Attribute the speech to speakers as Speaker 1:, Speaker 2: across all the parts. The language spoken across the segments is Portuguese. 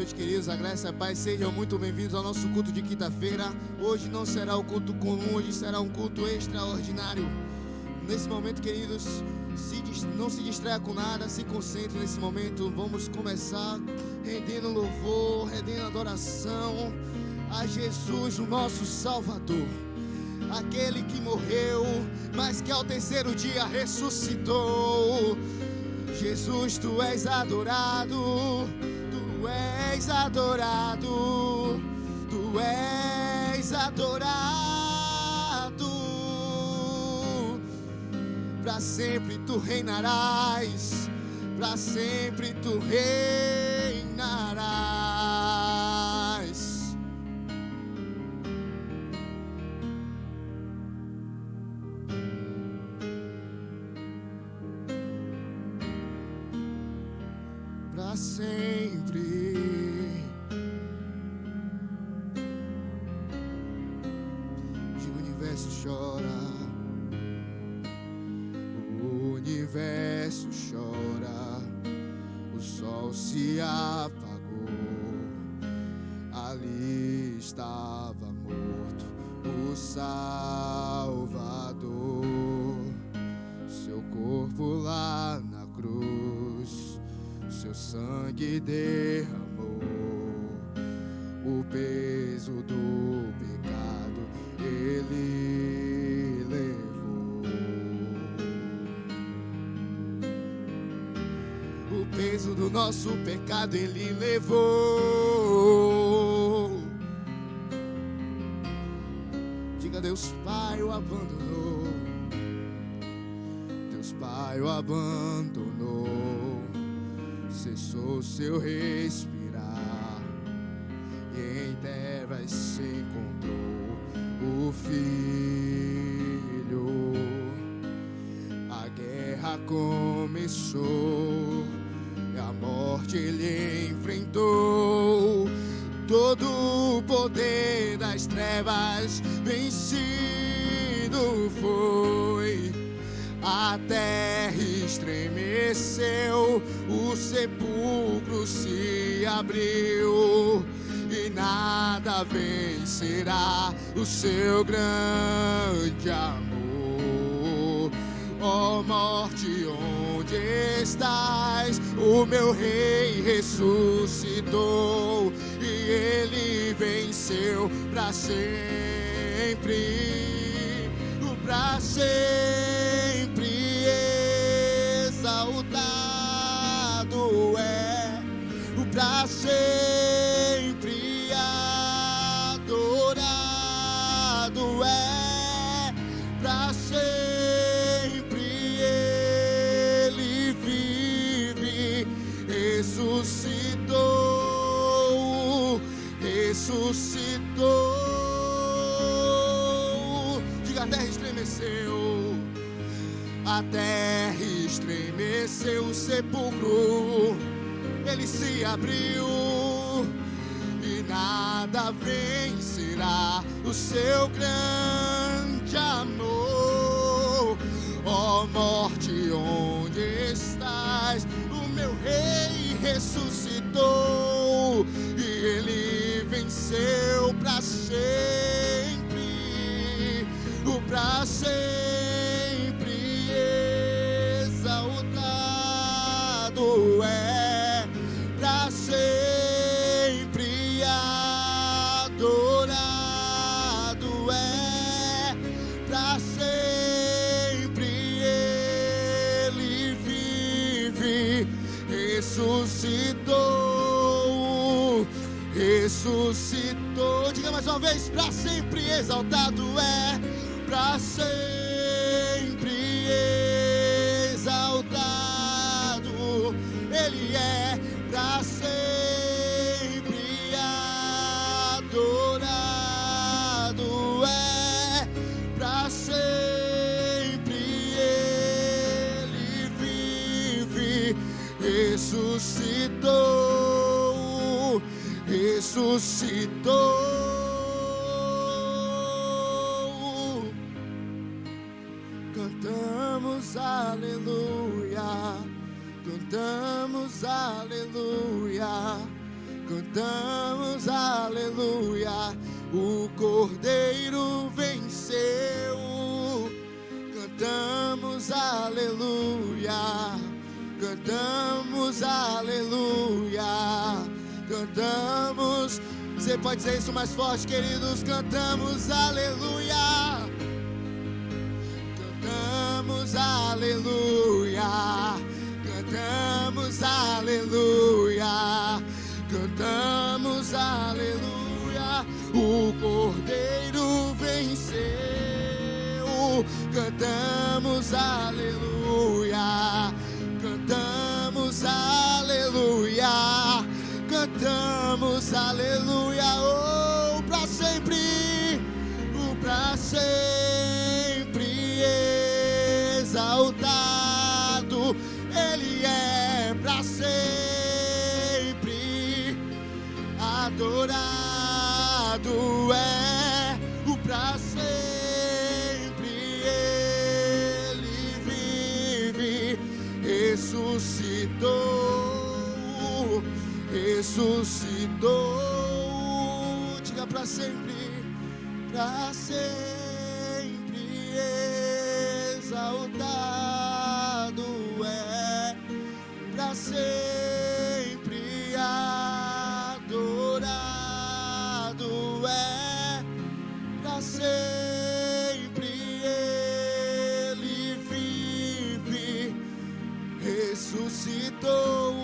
Speaker 1: noite, queridos. A graça e a paz sejam muito bem-vindos ao nosso culto de quinta-feira. Hoje não será o culto comum, hoje será um culto extraordinário. Nesse momento, queridos, não se distraia com nada, se concentre nesse momento. Vamos começar rendendo louvor, rendendo adoração a Jesus, o nosso Salvador. Aquele que morreu, mas que ao terceiro dia ressuscitou. Jesus, tu és adorado, tu és adorado, tu és adorado. Para sempre tu reinarás, para sempre tu reinarás. Para sempre. O universo chora, o universo chora, o sol se apagou, ali estava morto o Salvador, seu corpo lá na cruz, seu sangue derramou, o peso do pecado ele levou. O peso do nosso pecado ele levou. Diga: Deus Pai o abandonou, Deus Pai o abandonou. Cessou seu respirar e em trevas se encontrou o Filho. A guerra começou e a morte ele enfrentou. Todo o poder das trevas vencido foi. A terra estremeceu, o sepulcro se abriu e nada vencerá o seu grande amor. Ó morte, onde estás? O meu rei ressuscitou e ele venceu para sempre. Para sempre exaltado é, o para sempre adorado é, para sempre ele vive, ressuscitou, ressuscitou. Diga: a terra estremeceu, a terra estremeceu, o sepulcro ele se abriu e nada vencerá o seu grande amor. Ó morte, onde estás? O meu rei ressuscitou e ele venceu para sempre, o para sempre exaltado é, para sempre adorado é, para sempre ele vive, ressuscitou, ressuscitou. Diga mais uma vez: para sempre exaltado é, para sempre exaltado ele é, para sempre adorado é, para sempre ele vive, ressuscitou, ressuscitou. Cantamos aleluia, cantamos aleluia, cantamos aleluia, o Cordeiro venceu. Cantamos aleluia, cantamos aleluia, cantamos. Você pode dizer isso mais forte, queridos? Cantamos aleluia, cantamos aleluia, cantamos aleluia, cantamos aleluia, o Cordeiro venceu. Cantamos aleluia, cantamos aleluia, cantamos aleluia, oh, para sempre exaltado Ele é, para sempre adorado é, o para sempre Ele vive, ressuscitou, diga para sempre exaltado é, para sempre adorado é, para sempre Ele vive, ressuscitou,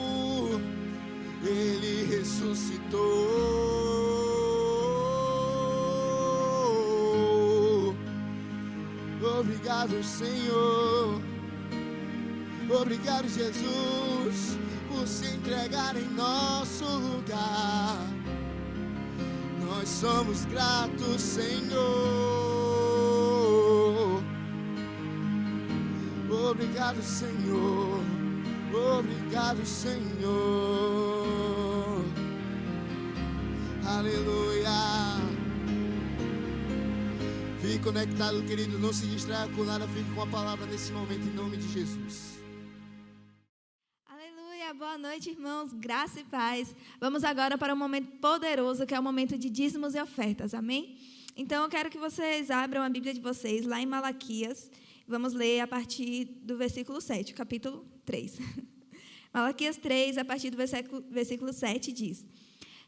Speaker 1: Ele ressuscitou. Obrigado, Senhor. Obrigado, Jesus, por se entregar em nosso lugar. Nós somos gratos, Senhor. Obrigado, Senhor. Obrigado, Senhor. Aleluia. Fique conectado, querido. Não se distraia com nada. Fique com a palavra nesse momento, em nome de Jesus.
Speaker 2: Aleluia. Boa noite, irmãos. Graça e paz. Vamos agora para um momento poderoso, que é o momento de dízimos e ofertas. Amém? Então, eu quero que vocês abram a Bíblia de vocês lá em Malaquias. Vamos ler a partir do versículo 7, capítulo 3. Malaquias 3, a partir do versículo 7, diz: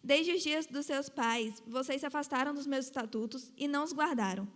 Speaker 2: Desde os dias dos seus pais, vocês se afastaram dos meus estatutos e não os guardaram.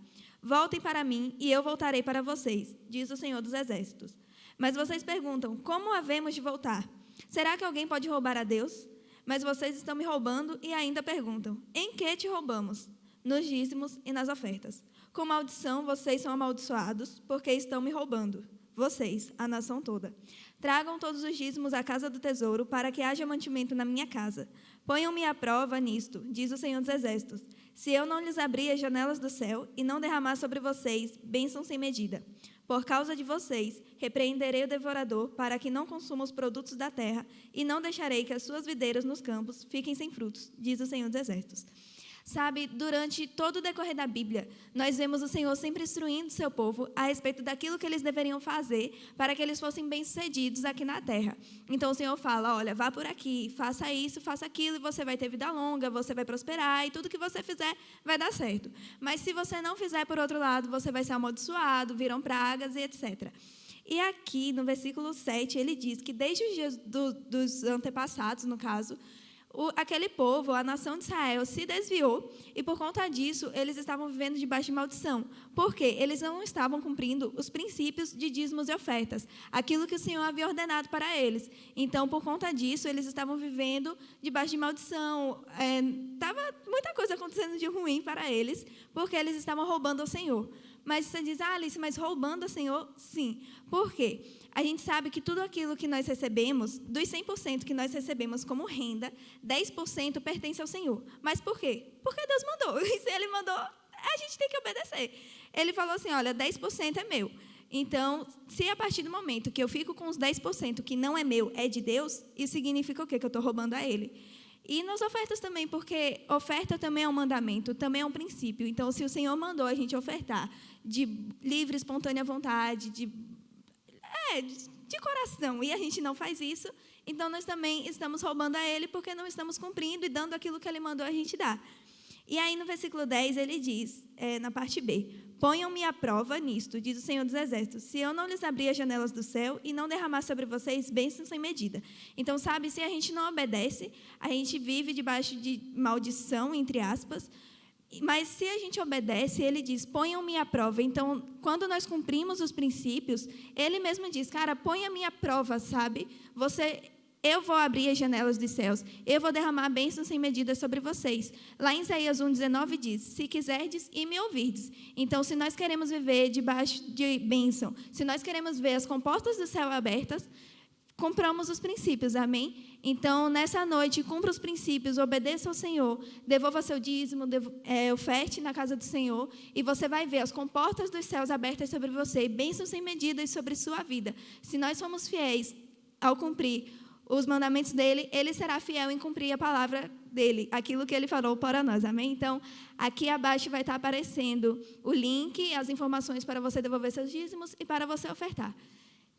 Speaker 2: Voltem para mim e eu voltarei para vocês, diz o Senhor dos Exércitos. Mas vocês perguntam, como havemos de voltar? Será que alguém pode roubar a Deus? Mas vocês estão me roubando e ainda perguntam, em que te roubamos? Nos dízimos e nas ofertas. Com maldição vocês são amaldiçoados, porque estão me roubando. Vocês, a nação toda. Tragam todos os dízimos à casa do tesouro, para que haja mantimento na minha casa. Ponham-me à prova nisto, diz o Senhor dos Exércitos, se eu não lhes abrir as janelas do céu e não derramar sobre vocês bênção sem medida. Por causa de vocês, repreenderei o devorador, para que não consuma os produtos da terra, e não deixarei que as suas videiras nos campos fiquem sem frutos, diz o Senhor dos Exércitos. Sabe, durante todo o decorrer da Bíblia, nós vemos o Senhor sempre instruindo o seu povo a respeito daquilo que eles deveriam fazer para que eles fossem bem-sucedidos aqui na terra. Então, o Senhor fala, olha, vá por aqui, faça isso, faça aquilo, e você vai ter vida longa, você vai prosperar, e tudo que você fizer vai dar certo. Mas se você não fizer, por outro lado, você vai ser amaldiçoado, viram pragas e etc. E aqui, no versículo 7, ele diz que desde os dias dos antepassados, no caso, aquele povo, a nação de Israel, se desviou e, por conta disso, eles estavam vivendo debaixo de maldição. Por quê? Eles não estavam cumprindo os princípios de dízimos e ofertas, aquilo que o Senhor havia ordenado para eles. Então, por conta disso, eles estavam vivendo debaixo de maldição. Estava muita coisa acontecendo de ruim para eles, porque eles estavam roubando ao Senhor. Mas você diz, Alice, mas roubando ao Senhor? Sim. Por quê? A gente sabe que tudo aquilo que nós recebemos, dos 100% que nós recebemos como renda, 10% pertence ao Senhor. Mas por quê? Porque Deus mandou. E se Ele mandou, a gente tem que obedecer. Ele falou assim, olha, 10% é meu. Então, se a partir do momento que eu fico com os 10% que não é meu, é de Deus, isso significa o quê? Que eu estou roubando a Ele. E nas ofertas também, porque oferta também é um mandamento, também é um princípio. Então, se o Senhor mandou a gente ofertar de livre, espontânea vontade, de coração, e a gente não faz isso, então nós também estamos roubando a Ele, porque não estamos cumprindo e dando aquilo que Ele mandou a gente dar. E aí, no versículo 10, ele diz, na parte B, ponham-me à prova nisto, diz o Senhor dos Exércitos, se eu não lhes abrir as janelas do céu e não derramar sobre vocês bênçãos sem medida. Então, sabe, se a gente não obedece, a gente vive debaixo de maldição, entre aspas, mas se a gente obedece, ele diz, ponham-me à prova. Então, quando nós cumprimos os princípios, ele mesmo diz, cara, ponha-me à prova, sabe? Eu vou abrir as janelas dos céus, eu vou derramar bênçãos sem medida sobre vocês. Lá em Isaías 1,19 diz, se quiserdes e me ouvirdes. Então, se nós queremos viver debaixo de bênção, se nós queremos ver as comportas do céu abertas, cumpramos os princípios, amém? Então, nessa noite, cumpra os princípios, obedeça ao Senhor, devolva seu dízimo, oferte na casa do Senhor, e você vai ver as comportas dos céus abertas sobre você, bênçãos sem medidas sobre sua vida. Se nós somos fiéis ao cumprir os mandamentos dele, ele será fiel em cumprir a palavra dele, aquilo que ele falou para nós, amém? Então, aqui abaixo vai estar aparecendo o link, as informações para você devolver seus dízimos e para você ofertar.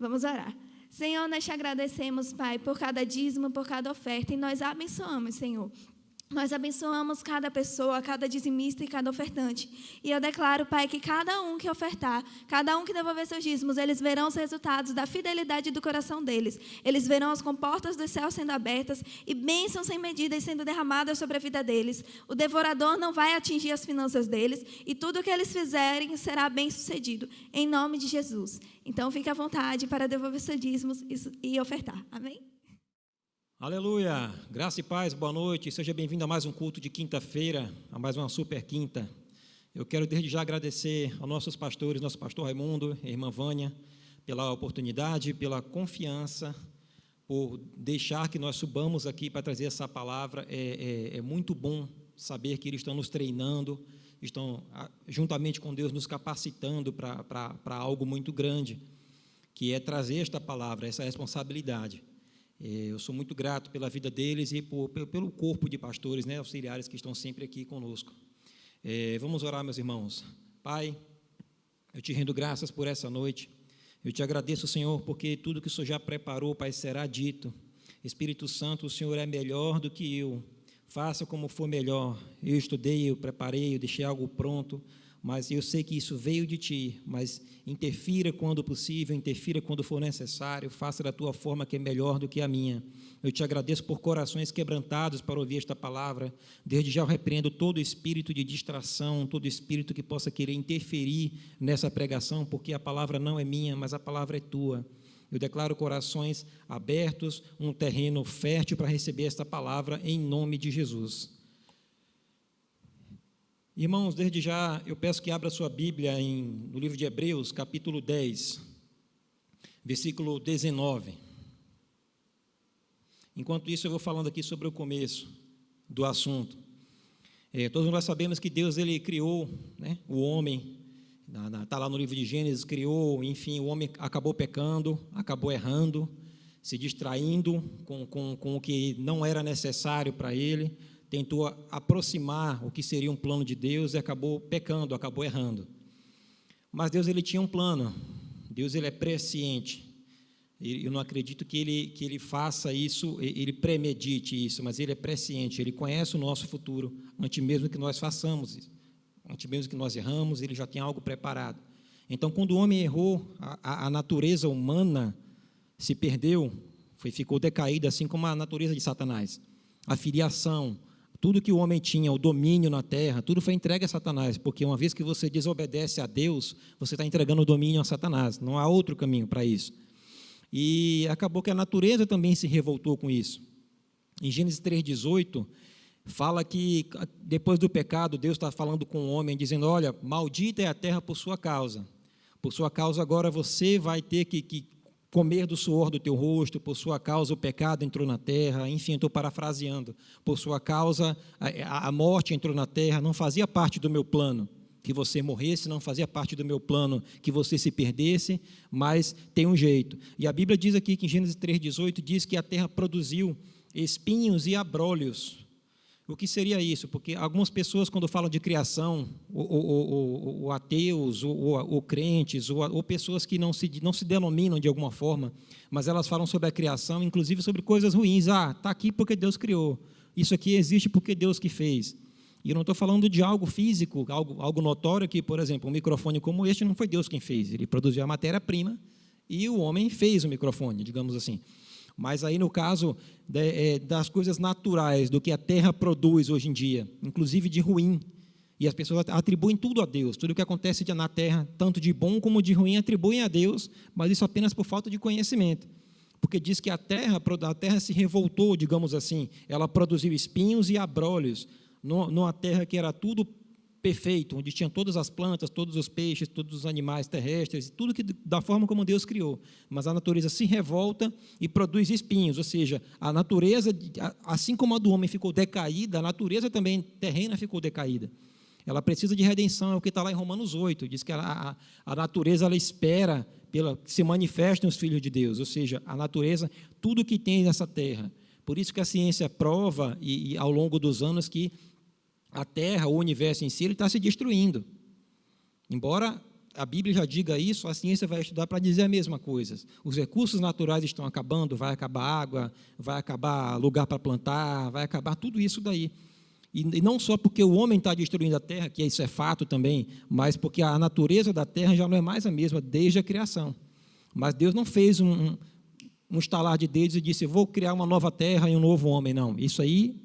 Speaker 2: Vamos orar. Senhor, nós te agradecemos, Pai, por cada dízimo, por cada oferta, e nós abençoamos, Senhor. Nós abençoamos cada pessoa, cada dizimista e cada ofertante. E eu declaro, Pai, que cada um que ofertar, cada um que devolver seus dízimos, eles verão os resultados da fidelidade do coração deles. Eles verão as comportas do céu sendo abertas e bênçãos sem medida sendo derramadas sobre a vida deles. O devorador não vai atingir as finanças deles e tudo o que eles fizerem será bem sucedido. Em nome de Jesus. Então, fique à vontade para devolver seus dízimos e ofertar. Amém?
Speaker 3: Aleluia, graça e paz, boa noite, seja bem-vindo a mais um culto de quinta-feira, a mais uma super quinta. Eu quero desde já agradecer aos nossos pastores, nosso pastor Raimundo e a irmã Vânia, pela oportunidade, pela confiança, por deixar que nós subamos aqui para trazer essa palavra. É muito bom saber que eles estão nos treinando, estão juntamente com Deus nos capacitando para algo muito grande, que é trazer esta palavra, essa responsabilidade. Eu sou muito grato pela vida deles e pelo corpo de pastores, né, auxiliares que estão sempre aqui conosco. Vamos orar, meus irmãos. Pai, eu te rendo graças por essa noite. Eu te agradeço, Senhor, porque tudo que o Senhor já preparou, Pai, será dito. Espírito Santo, o Senhor é melhor do que eu. Faça como for melhor. Eu estudei, eu preparei, eu deixei algo pronto, mas eu sei que isso veio de Ti, mas interfira quando possível, interfira quando for necessário, faça da Tua forma que é melhor do que a minha. Eu te agradeço por corações quebrantados para ouvir esta palavra. Desde já eu repreendo todo espírito de distração, todo espírito que possa querer interferir nessa pregação, porque a palavra não é minha, mas a palavra é Tua. Eu declaro corações abertos, um terreno fértil para receber esta palavra em nome de Jesus. Irmãos, desde já eu peço que abra sua Bíblia no livro de Hebreus, capítulo 10, versículo 19. Enquanto isso, eu vou falando aqui sobre o começo do assunto. Todos nós sabemos que Deus ele criou, né, o homem, está lá no livro de Gênesis, criou, enfim, o homem acabou pecando, acabou errando, se distraindo com o que não era necessário para ele, tentou aproximar o que seria um plano de Deus e acabou pecando, acabou errando. Mas Deus ele tinha um plano, Deus ele é presciente. Eu não acredito que ele faça isso, ele premedite isso, mas ele é presciente, ele conhece o nosso futuro, antes mesmo que nós façamos isso, antes mesmo que nós erramos, ele já tem algo preparado. Então, quando o homem errou, a natureza humana se perdeu, ficou decaída, assim como a natureza de Satanás. A filiação, tudo que o homem tinha, o domínio na terra, tudo foi entregue a Satanás, porque uma vez que você desobedece a Deus, você está entregando o domínio a Satanás, não há outro caminho para isso. E acabou que a natureza também se revoltou com isso. Em Gênesis 3,18, fala que depois do pecado, Deus está falando com o homem, dizendo, olha, maldita é a terra por sua causa agora você vai ter que comer do suor do teu rosto, por sua causa o pecado entrou na terra, enfim, estou parafraseando, por sua causa a morte entrou na terra, não fazia parte do meu plano que você morresse, não fazia parte do meu plano que você se perdesse, mas tem um jeito. E a Bíblia diz aqui que em Gênesis 3,18 diz que a terra produziu espinhos e abrolhos. O que seria isso? Porque algumas pessoas, quando falam de criação, ou ateus, ou crentes, ou pessoas que não se denominam de alguma forma, mas elas falam sobre a criação, inclusive sobre coisas ruins. Ah, está aqui porque Deus criou. Isso aqui existe porque Deus que fez. E eu não estou falando de algo físico, algo notório, que, por exemplo, um microfone como este não foi Deus quem fez. Ele produziu a matéria-prima e o homem fez o microfone, digamos assim. Mas aí, no caso das coisas naturais, do que a terra produz hoje em dia, inclusive de ruim, e as pessoas atribuem tudo a Deus, tudo o que acontece na terra, tanto de bom como de ruim, atribuem a Deus, mas isso apenas por falta de conhecimento. Porque diz que a terra se revoltou, digamos assim, ela produziu espinhos e abrolhos, numa terra que era tudo perfeito, onde tinha todas as plantas, todos os peixes, todos os animais terrestres, tudo da forma como Deus criou. Mas a natureza se revolta e produz espinhos, ou seja, a natureza, assim como a do homem ficou decaída, a natureza também terrena ficou decaída. Ela precisa de redenção, é o que está lá em Romanos 8, diz que a natureza ela espera que se manifestem os filhos de Deus, ou seja, a natureza, tudo que tem nessa terra. Por isso que a ciência prova, e ao longo dos anos, que a Terra, o universo em si, ele está se destruindo. Embora a Bíblia já diga isso, a ciência vai estudar para dizer a mesma coisa. Os recursos naturais estão acabando, vai acabar água, vai acabar lugar para plantar, vai acabar tudo isso daí. E não só porque o homem está destruindo a Terra, que isso é fato também, mas porque a natureza da Terra já não é mais a mesma desde a criação. Mas Deus não fez um estalar de dedos e disse, vou criar uma nova Terra e um novo homem. Não, isso aí,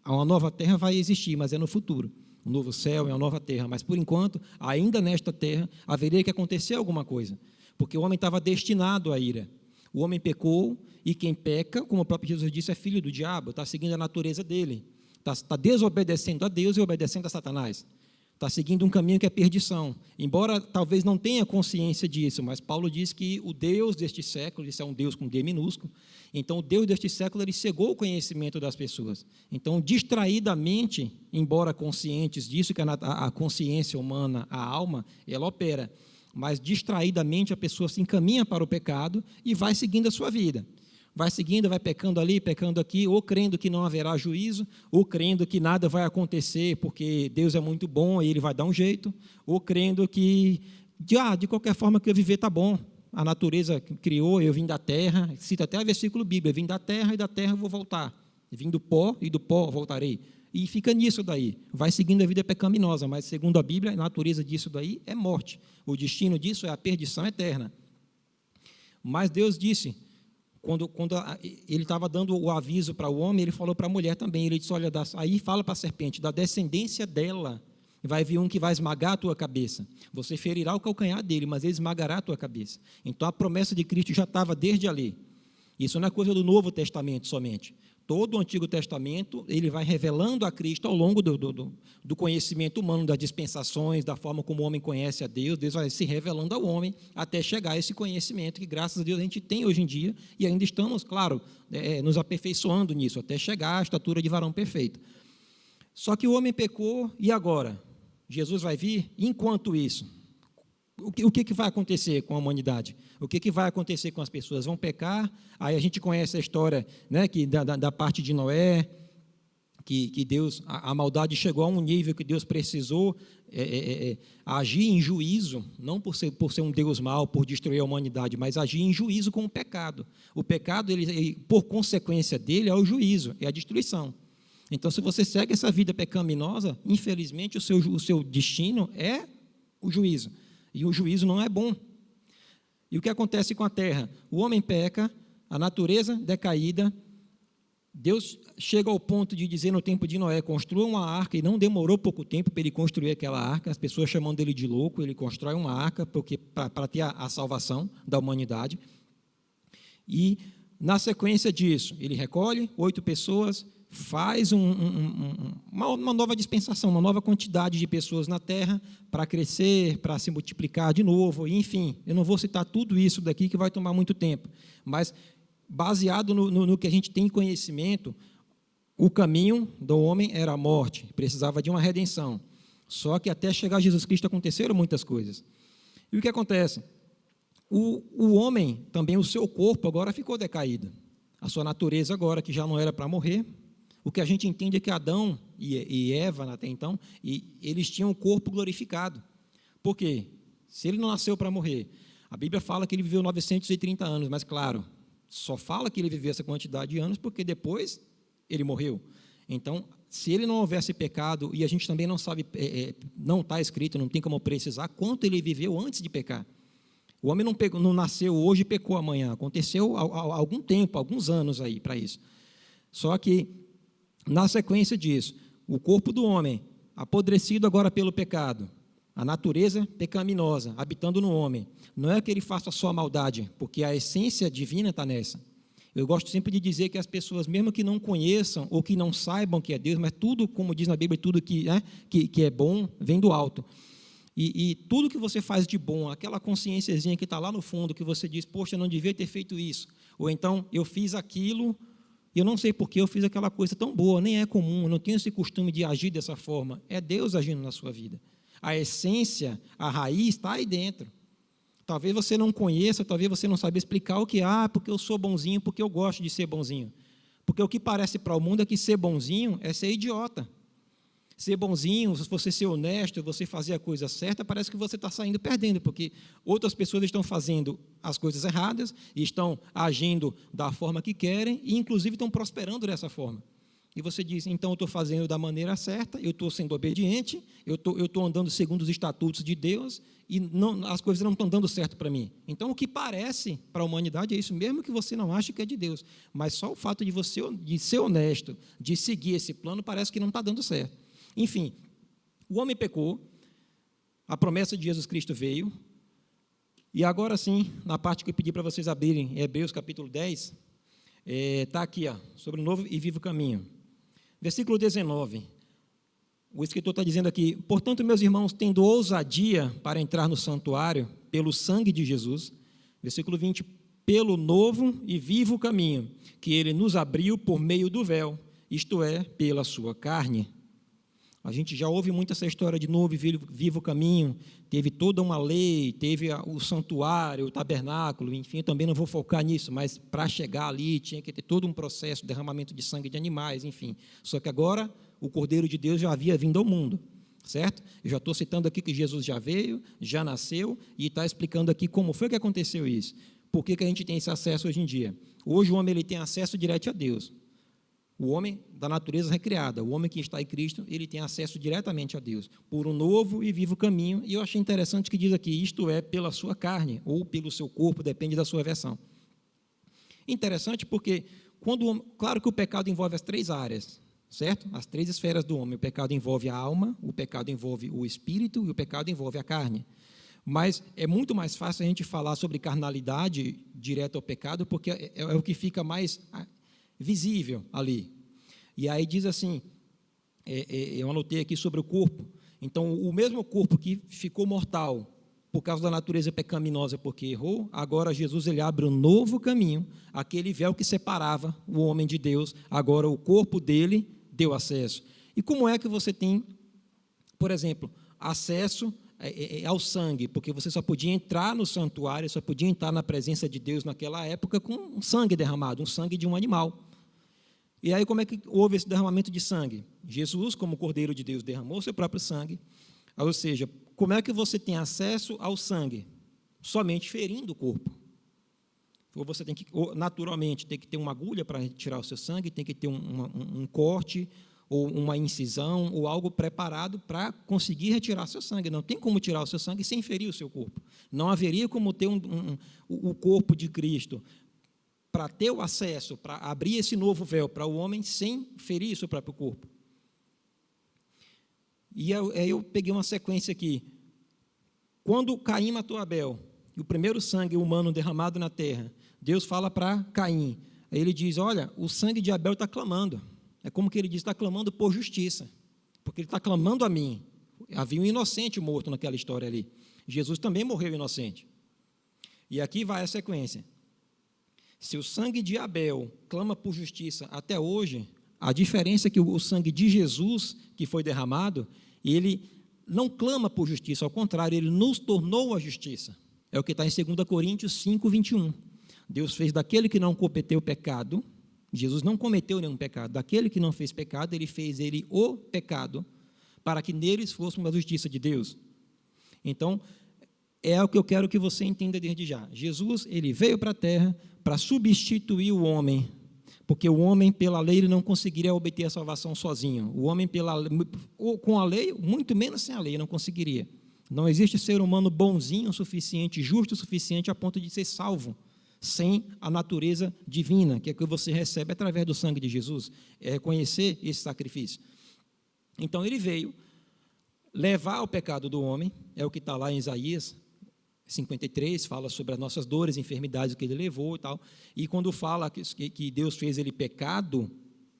Speaker 3: uma nova terra vai existir, mas é no futuro. Um novo céu é uma nova terra. Mas, por enquanto, ainda nesta terra, haveria que acontecer alguma coisa. Porque o homem estava destinado à ira. O homem pecou, e quem peca, como o próprio Jesus disse, é filho do diabo, está seguindo a natureza dele. Está desobedecendo a Deus e obedecendo a Satanás. Está seguindo um caminho que é perdição. Embora talvez não tenha consciência disso, mas Paulo diz que o Deus deste século, isso é um Deus com D minúsculo, então o Deus deste século ele cegou o conhecimento das pessoas. Então, distraidamente, embora conscientes disso, que a consciência humana, a alma, ela opera, mas distraidamente a pessoa se encaminha para o pecado e vai seguindo a sua vida. Vai seguindo, vai pecando ali, pecando aqui, ou crendo que não haverá juízo, ou crendo que nada vai acontecer porque Deus é muito bom e Ele vai dar um jeito, ou crendo que, de qualquer forma que eu viver está bom, a natureza criou, eu vim da terra, cita até o versículo bíblico, eu vim da terra e da terra eu vou voltar, eu vim do pó e do pó voltarei, e fica nisso daí, vai seguindo a vida pecaminosa, mas segundo a Bíblia, a natureza disso daí é morte, o destino disso é a perdição eterna. Mas Deus disse, quando ele estava dando o aviso para o homem, ele falou para a mulher também, ele disse, olha, aí fala para a serpente, da descendência dela, vai vir um que vai esmagar a tua cabeça, você ferirá o calcanhar dele, mas ele esmagará a tua cabeça. Então a promessa de Cristo já estava desde ali, isso não é coisa do Novo Testamento somente, todo o Antigo Testamento, ele vai revelando a Cristo ao longo do conhecimento humano, das dispensações, da forma como o homem conhece a Deus, Deus vai se revelando ao homem, até chegar a esse conhecimento que, graças a Deus, a gente tem hoje em dia, e ainda estamos, claro, nos aperfeiçoando nisso, até chegar à estatura de varão perfeito. Só que o homem pecou, e agora? Jesus vai vir? Enquanto isso, o que vai acontecer com a humanidade? O que vai acontecer com as pessoas? Vão pecar? Aí a gente conhece a história, né, que da parte de Noé, que Deus, a maldade chegou a um nível que Deus precisou agir em juízo, não por ser um Deus mau, por destruir a humanidade, mas agir em juízo com o pecado. O pecado, por consequência dele, é o juízo, é a destruição. Então, se você segue essa vida pecaminosa, infelizmente, o seu destino é o juízo. E o juízo não é bom. E o que acontece com a terra? O homem peca, a natureza decaída, Deus chega ao ponto de dizer no tempo de Noé, construa uma arca, e não demorou pouco tempo para ele construir aquela arca, as pessoas chamando ele de louco, ele constrói uma arca para ter a salvação da humanidade. E, na sequência disso, ele recolhe 8 pessoas, faz uma nova dispensação, uma nova quantidade de pessoas na terra para crescer, para se multiplicar de novo, enfim, eu não vou citar tudo isso daqui que vai tomar muito tempo, mas baseado no que a gente tem conhecimento, o caminho do homem era a morte, precisava de uma redenção, só que até chegar a Jesus Cristo aconteceram muitas coisas. E o que acontece? O homem, também o seu corpo agora ficou decaído, a sua natureza agora, que já não era para morrer, o que a gente entende é que Adão e Eva, até então, eles tinham o corpo glorificado. Por quê? Se ele não nasceu para morrer, a Bíblia fala que ele viveu 930 anos, mas, claro, só fala que ele viveu essa quantidade de anos porque depois ele morreu. Então, se ele não houvesse pecado, e a gente também não sabe, não está escrito, não tem como precisar quanto ele viveu antes de pecar. O homem não nasceu hoje e pecou amanhã. Aconteceu há algum tempo, alguns anos aí para isso. Só que, na sequência disso, o corpo do homem, apodrecido agora pelo pecado, a natureza pecaminosa habitando no homem, não é que ele faça só maldade, porque a essência divina está nessa. Eu gosto sempre de dizer que as pessoas, mesmo que não conheçam ou que não saibam que é Deus, mas tudo, como diz na Bíblia, tudo que é bom vem do alto. E tudo que você faz de bom, aquela consciênciazinha que está lá no fundo, que você diz, poxa, eu não devia ter feito isso. Ou então, eu fiz aquilo, eu não sei por que eu fiz aquela coisa tão boa, nem é comum, eu não tenho esse costume de agir dessa forma. É Deus agindo na sua vida. A essência, a raiz está aí dentro. Talvez você não conheça, talvez você não saiba explicar o que porque eu sou bonzinho, porque eu gosto de ser bonzinho. Porque o que parece para o mundo é que ser bonzinho é ser idiota. Ser bonzinho, se você ser honesto, você fazer a coisa certa, parece que você está saindo perdendo, porque outras pessoas estão fazendo as coisas erradas, e estão agindo da forma que querem, e inclusive estão prosperando dessa forma. E você diz, então eu estou fazendo da maneira certa, eu estou sendo obediente, eu estou andando segundo os estatutos de Deus, e as coisas não estão dando certo para mim. Então, o que parece para a humanidade é isso, mesmo que você não ache que é de Deus. Mas só o fato de ser honesto, de seguir esse plano, parece que não está dando certo. Enfim, o homem pecou, a promessa de Jesus Cristo veio, e agora sim, na parte que eu pedi para vocês abrirem, Hebreus capítulo 10, está aqui, sobre o novo e vivo caminho. Versículo 19, o escritor está dizendo aqui, portanto, meus irmãos, tendo ousadia para entrar no santuário, pelo sangue de Jesus, versículo 20, pelo novo e vivo caminho, que ele nos abriu por meio do véu, isto é, pela sua carne. A gente já ouve muito essa história de novo e vivo caminho, teve toda uma lei, teve o santuário, o tabernáculo, enfim, eu também não vou focar nisso, mas para chegar ali tinha que ter todo um processo, derramamento de sangue de animais, enfim. Só que agora o Cordeiro de Deus já havia vindo ao mundo, certo? Eu já estou citando aqui que Jesus já veio, já nasceu, e está explicando aqui como foi que aconteceu isso. Por que a gente tem esse acesso hoje em dia? Hoje o homem ele tem acesso direto a Deus. O homem da natureza recriada, o homem que está em Cristo, ele tem acesso diretamente a Deus, por um novo e vivo caminho, e eu achei interessante que diz aqui, isto é, pela sua carne, ou pelo seu corpo, depende da sua versão. Interessante porque, claro que o pecado envolve as três áreas, certo? As três esferas do homem, o pecado envolve a alma, o pecado envolve o espírito, e o pecado envolve a carne. Mas é muito mais fácil a gente falar sobre carnalidade direto ao pecado, porque é o que fica mais visível ali. E aí diz assim, eu anotei aqui sobre o corpo, então o mesmo corpo que ficou mortal por causa da natureza pecaminosa porque errou, agora Jesus ele abre um novo caminho, aquele véu que separava o homem de Deus, agora o corpo dele deu acesso. E como é que você tem, por exemplo, acesso ao sangue, porque você só podia entrar no santuário, só podia entrar na presença de Deus naquela época com um sangue derramado, um sangue de um animal. E aí como é que houve esse derramamento de sangue? Jesus, como Cordeiro de Deus, derramou seu próprio sangue, ou seja, como é que você tem acesso ao sangue? Somente ferindo o corpo. Ou você tem que, naturalmente, tem que ter uma agulha para retirar o seu sangue, tem que ter um corte, ou uma incisão, ou algo preparado para conseguir retirar seu sangue. Não tem como tirar o seu sangue sem ferir o seu corpo. Não haveria como ter o corpo de Cristo para ter o acesso, para abrir esse novo véu para o homem sem ferir o seu próprio corpo. E eu peguei uma sequência aqui. Quando Caim matou Abel, e o primeiro sangue humano derramado na terra, Deus fala para Caim, aí ele diz, olha, o sangue de Abel está clamando. É como que ele diz, está clamando por justiça, porque ele está clamando a mim. Havia um inocente morto naquela história ali. Jesus também morreu inocente. E aqui vai a sequência. Se o sangue de Abel clama por justiça até hoje, a diferença é que o sangue de Jesus, que foi derramado, ele não clama por justiça, ao contrário, ele nos tornou a justiça. É o que está em 2 Coríntios 5, 21. Deus fez daquele que não cometeu pecado Jesus não cometeu nenhum pecado. Daquele que não fez pecado, ele fez ele o pecado, para que neles fôssemos a justiça de Deus. Então, é o que eu quero que você entenda desde já. Jesus, ele veio para a terra para substituir o homem, porque o homem, pela lei, ele não conseguiria obter a salvação sozinho. O homem, com a lei, muito menos sem a lei, não conseguiria. Não existe ser humano bonzinho o suficiente, justo o suficiente, a ponto de ser salvo, sem a natureza divina, que é que você recebe através do sangue de Jesus, é reconhecer esse sacrifício. Então, ele veio levar o pecado do homem, é o que está lá em Isaías 53, fala sobre as nossas dores, enfermidades que ele levou e tal, e quando fala que Deus fez ele pecado,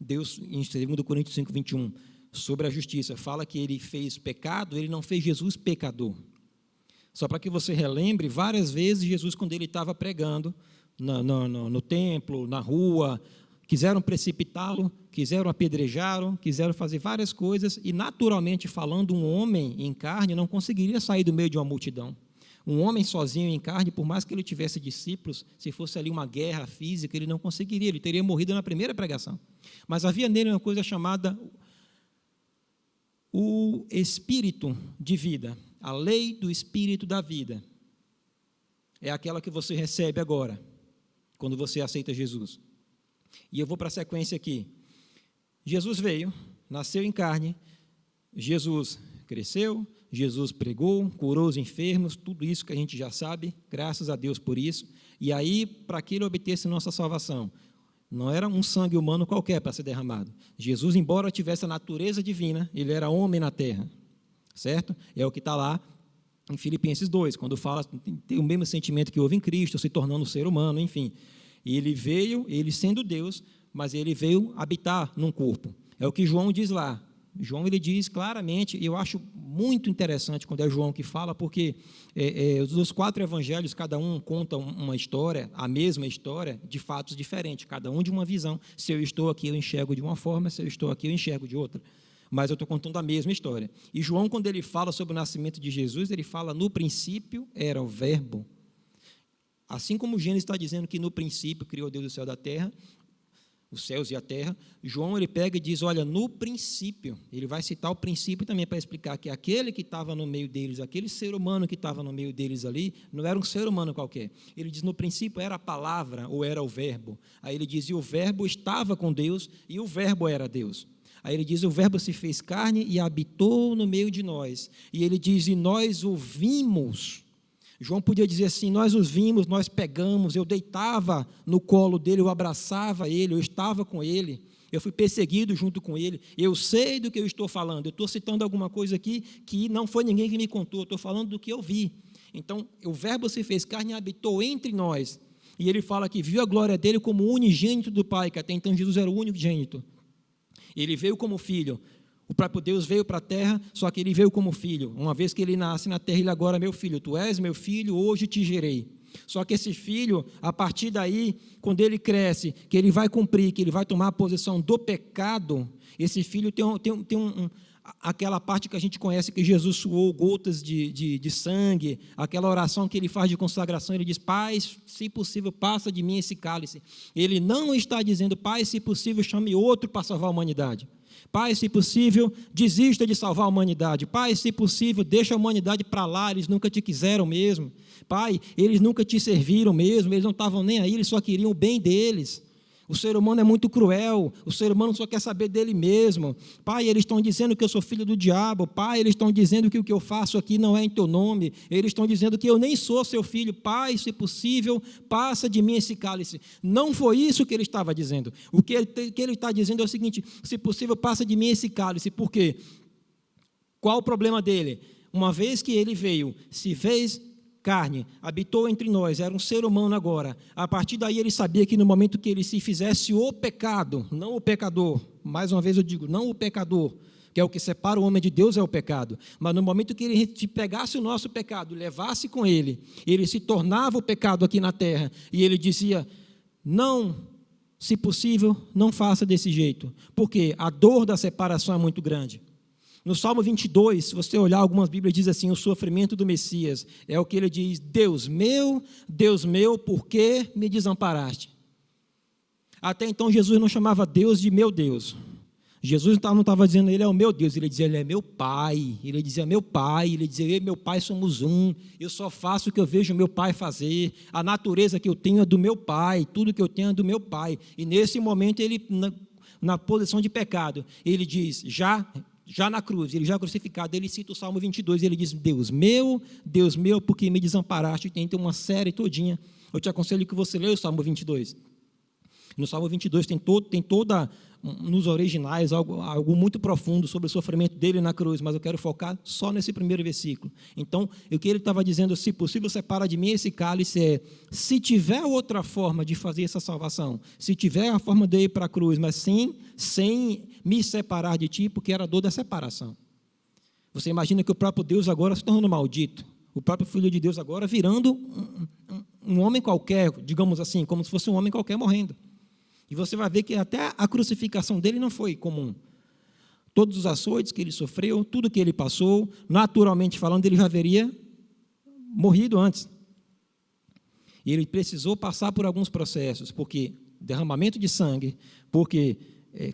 Speaker 3: Deus, em 2 Coríntios 5, 21, sobre a justiça, fala que ele fez pecado, ele não fez Jesus pecador. Só para que você relembre, várias vezes Jesus, quando ele estava pregando no templo, na rua, quiseram precipitá-lo, quiseram apedrejá-lo, quiseram fazer várias coisas, e naturalmente falando, um homem em carne não conseguiria sair do meio de uma multidão. Um homem sozinho em carne, por mais que ele tivesse discípulos, se fosse ali uma guerra física, ele não conseguiria, ele teria morrido na primeira pregação. Mas havia nele uma coisa chamada o espírito de vida, a lei do espírito da vida. É aquela que você recebe agora, quando você aceita Jesus. E eu vou para a sequência aqui. Jesus veio, nasceu em carne, Jesus cresceu, Jesus pregou, curou os enfermos, tudo isso que a gente já sabe, graças a Deus por isso. E aí, para que ele obtesse nossa salvação, não era um sangue humano qualquer para ser derramado. Jesus, embora tivesse a natureza divina, ele era homem na terra, certo? É o que está lá em Filipenses 2, quando fala, tem o mesmo sentimento que houve em Cristo, se tornando um ser humano, enfim. E ele veio, ele sendo Deus, mas ele veio habitar num corpo. É o que João diz lá. João, ele diz claramente, e eu acho muito interessante quando é João que fala, porque dos 4 evangelhos, cada um conta uma história, a mesma história, de fatos diferentes, cada um de uma visão. Se eu estou aqui, eu enxergo de uma forma, se eu estou aqui, eu enxergo de outra. Mas eu estou contando a mesma história. E João, quando ele fala sobre o nascimento de Jesus, ele fala, no princípio era o verbo. Assim como Gênesis está dizendo que no princípio criou Deus o céu da terra, os céus e a terra, João ele pega e diz, olha, no princípio, ele vai citar o princípio também para explicar que aquele que estava no meio deles, aquele ser humano que estava no meio deles ali, não era um ser humano qualquer. Ele diz, no princípio era a palavra ou era o verbo. Aí ele diz, e o verbo estava com Deus e o verbo era Deus. Aí ele diz, o verbo se fez carne e habitou no meio de nós. E ele diz, e nós o vimos. João podia dizer assim, nós os vimos, nós pegamos, eu deitava no colo dele, eu abraçava ele, eu estava com ele, eu fui perseguido junto com ele, eu sei do que eu estou falando, eu estou citando alguma coisa aqui que não foi ninguém que me contou, eu estou falando do que eu vi. Então, o verbo se fez carne e habitou entre nós, e ele fala que viu a glória dele como unigênito do Pai, que até então Jesus era o unigênito. Ele veio como filho. O próprio Deus veio para a terra, só que ele veio como filho. Uma vez que ele nasce na terra, ele agora é meu filho. Tu és meu filho, hoje te gerei. Só que esse filho, a partir daí, quando ele cresce, que ele vai cumprir, que ele vai tomar a posição do pecado, esse filho tem aquela parte que a gente conhece que Jesus suou gotas de sangue, aquela oração que ele faz de consagração, ele diz, Pai, se possível, passa de mim esse cálice. Ele não está dizendo, Pai, se possível, chame outro para salvar a humanidade. Pai, se possível, desista de salvar a humanidade. Pai, se possível, deixa a humanidade para lá, eles nunca te quiseram mesmo. Pai, eles nunca te serviram mesmo, eles não estavam nem aí, eles só queriam o bem deles. O ser humano é muito cruel, o ser humano só quer saber dele mesmo. Pai, eles estão dizendo que eu sou filho do diabo. Pai, eles estão dizendo que o que eu faço aqui não é em teu nome. Eles estão dizendo que eu nem sou seu filho. Pai, se possível, passa de mim esse cálice. Não foi isso que ele estava dizendo. O que ele está dizendo é o seguinte, se possível, passa de mim esse cálice. Por quê? Qual o problema dele? Uma vez que ele veio, se fez carne, habitou entre nós, era um ser humano agora. A partir daí ele sabia que no momento que ele se fizesse o pecado, não o pecador, mais uma vez eu digo, não o pecador, que é o que separa o homem de Deus é o pecado, mas no momento que ele pegasse o nosso pecado, levasse com ele, ele se tornava o pecado aqui na terra, e ele dizia, não, se possível, não faça desse jeito, porque a dor da separação é muito grande. No Salmo 22, se você olhar algumas Bíblias, diz assim, o sofrimento do Messias, é o que ele diz, Deus meu, por que me desamparaste? Até então, Jesus não chamava Deus de meu Deus. Jesus não estava dizendo, ele é o meu Deus, ele dizia, ele é meu Pai. Ele dizia, meu Pai, ele dizia, eu e meu Pai somos um. Eu só faço o que eu vejo meu Pai fazer. A natureza que eu tenho é do meu Pai, tudo que eu tenho é do meu Pai. E nesse momento, ele, na posição de pecado, ele diz, já na cruz, ele já crucificado, ele cita o Salmo 22, ele diz, Deus meu, porque me desamparaste. Tem uma série todinha. Eu te aconselho que você leia o Salmo 22. No Salmo 22 tem toda, nos originais, algo muito profundo sobre o sofrimento dele na cruz, mas eu quero focar só nesse primeiro versículo. Então, o que ele estava dizendo, se possível, separa de mim esse cálice, se tiver outra forma de fazer essa salvação, se tiver a forma de ir para a cruz, mas sem me separar de ti, porque era a dor da separação. Você imagina que o próprio Deus agora se tornando maldito, o próprio Filho de Deus agora virando um homem qualquer, digamos assim, como se fosse um homem qualquer morrendo. E você vai ver que até a crucificação dele não foi comum. Todos os açoites que ele sofreu, tudo que ele passou, naturalmente falando, ele já haveria morrido antes. E ele precisou passar por alguns processos, porque derramamento de sangue, porque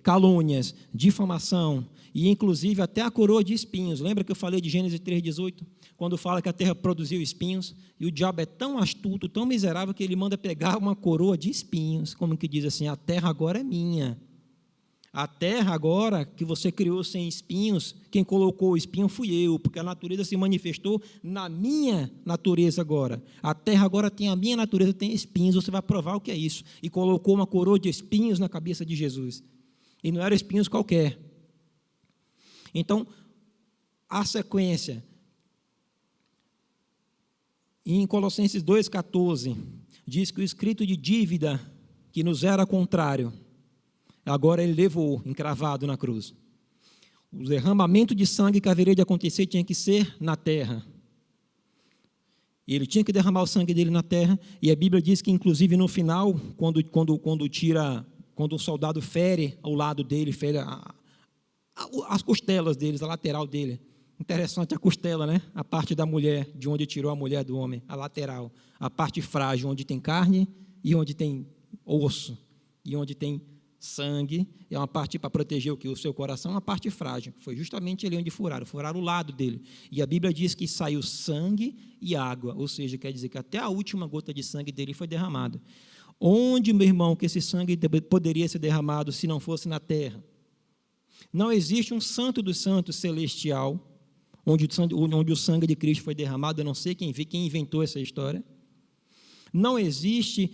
Speaker 3: calúnias, difamação, e inclusive até a coroa de espinhos. Lembra que eu falei de Gênesis 3,18? Quando fala que a terra produziu espinhos, e o diabo é tão astuto, tão miserável, que ele manda pegar uma coroa de espinhos, como que diz assim, a terra agora é minha. A terra agora que você criou sem espinhos, quem colocou o espinho fui eu, porque a natureza se manifestou na minha natureza agora. A terra agora tem a minha natureza, tem espinhos, você vai provar o que é isso. E colocou uma coroa de espinhos na cabeça de Jesus. E não eram espinhos qualquer. Então, a sequência... Em Colossenses 2,14, diz que o escrito de dívida que nos era contrário, agora ele levou, encravado na cruz. O derramamento de sangue que haveria de acontecer tinha que ser na terra. Ele tinha que derramar o sangue dele na terra, e a Bíblia diz que, inclusive, no final, quando o soldado fere ao lado dele, fere as costelas deles, a lateral dele. Interessante a costela, né? A parte da mulher, de onde tirou a mulher do homem, a lateral. A parte frágil, onde tem carne e onde tem osso. E onde tem sangue. É uma parte para proteger o que? O seu coração, uma parte frágil. Foi justamente ali onde furaram o lado dele. E a Bíblia diz que saiu sangue e água. Ou seja, quer dizer que até a última gota de sangue dele foi derramada. Onde, meu irmão, que esse sangue poderia ser derramado se não fosse na terra? Não existe um santo dos santos celestial onde o sangue de Cristo foi derramado. Eu não sei quem inventou essa história. Não existe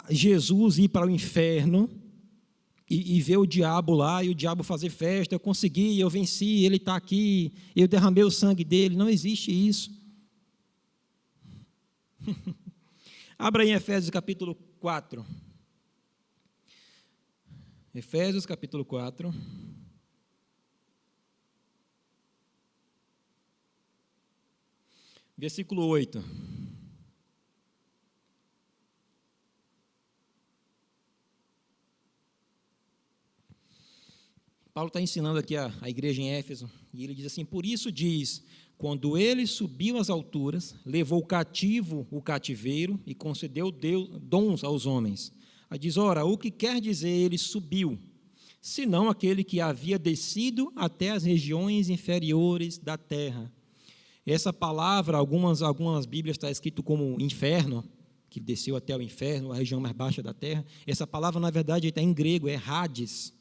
Speaker 3: Jesus ir para o inferno e ver o diabo lá, e o diabo fazer festa, eu consegui, eu venci, ele está aqui, eu derramei o sangue dele. Não existe isso. Abra em Efésios capítulo 4. Efésios capítulo 4. Versículo 8. Paulo está ensinando aqui a igreja em Éfeso, e ele diz assim, por isso diz, quando ele subiu às alturas, levou cativo o cativeiro e concedeu dons aos homens. Aí diz, ora, o que quer dizer ele subiu? Senão aquele que havia descido até as regiões inferiores da terra. Essa palavra, algumas Bíblias está escrito como inferno, que desceu até o inferno, a região mais baixa da terra. Essa palavra, na verdade, está em grego, é Hades,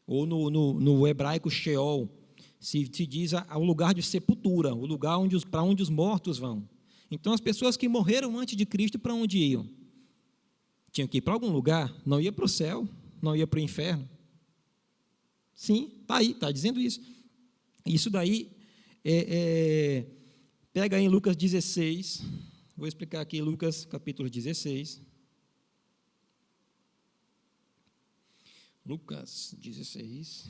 Speaker 3: ou no hebraico Sheol, se diz ao lugar de sepultura, o lugar para onde os mortos vão. Então, as pessoas que morreram antes de Cristo, para onde iam? Tinham que ir para algum lugar, não ia para o céu, não ia para o inferno. Sim, está aí, está dizendo isso. Isso daí... pega aí em Lucas 16, vou explicar aqui Lucas capítulo 16. Lucas 16.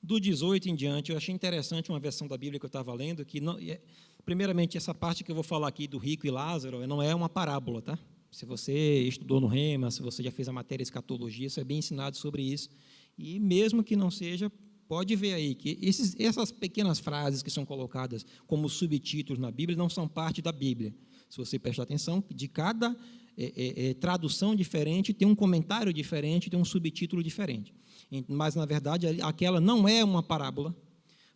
Speaker 3: Do 18 em diante, eu achei interessante uma versão da Bíblia que eu estava lendo, que, primeiramente, essa parte que eu vou falar aqui do rico e Lázaro, não é uma parábola, tá? Se você estudou no Rema, se você já fez a matéria escatologia, isso é bem ensinado sobre isso. E mesmo que não seja, pode ver aí que essas pequenas frases que são colocadas como subtítulos na Bíblia não são parte da Bíblia. Se você prestar atenção, de cada tradução diferente tem um comentário diferente, tem um subtítulo diferente. Mas, na verdade, aquela não é uma parábola,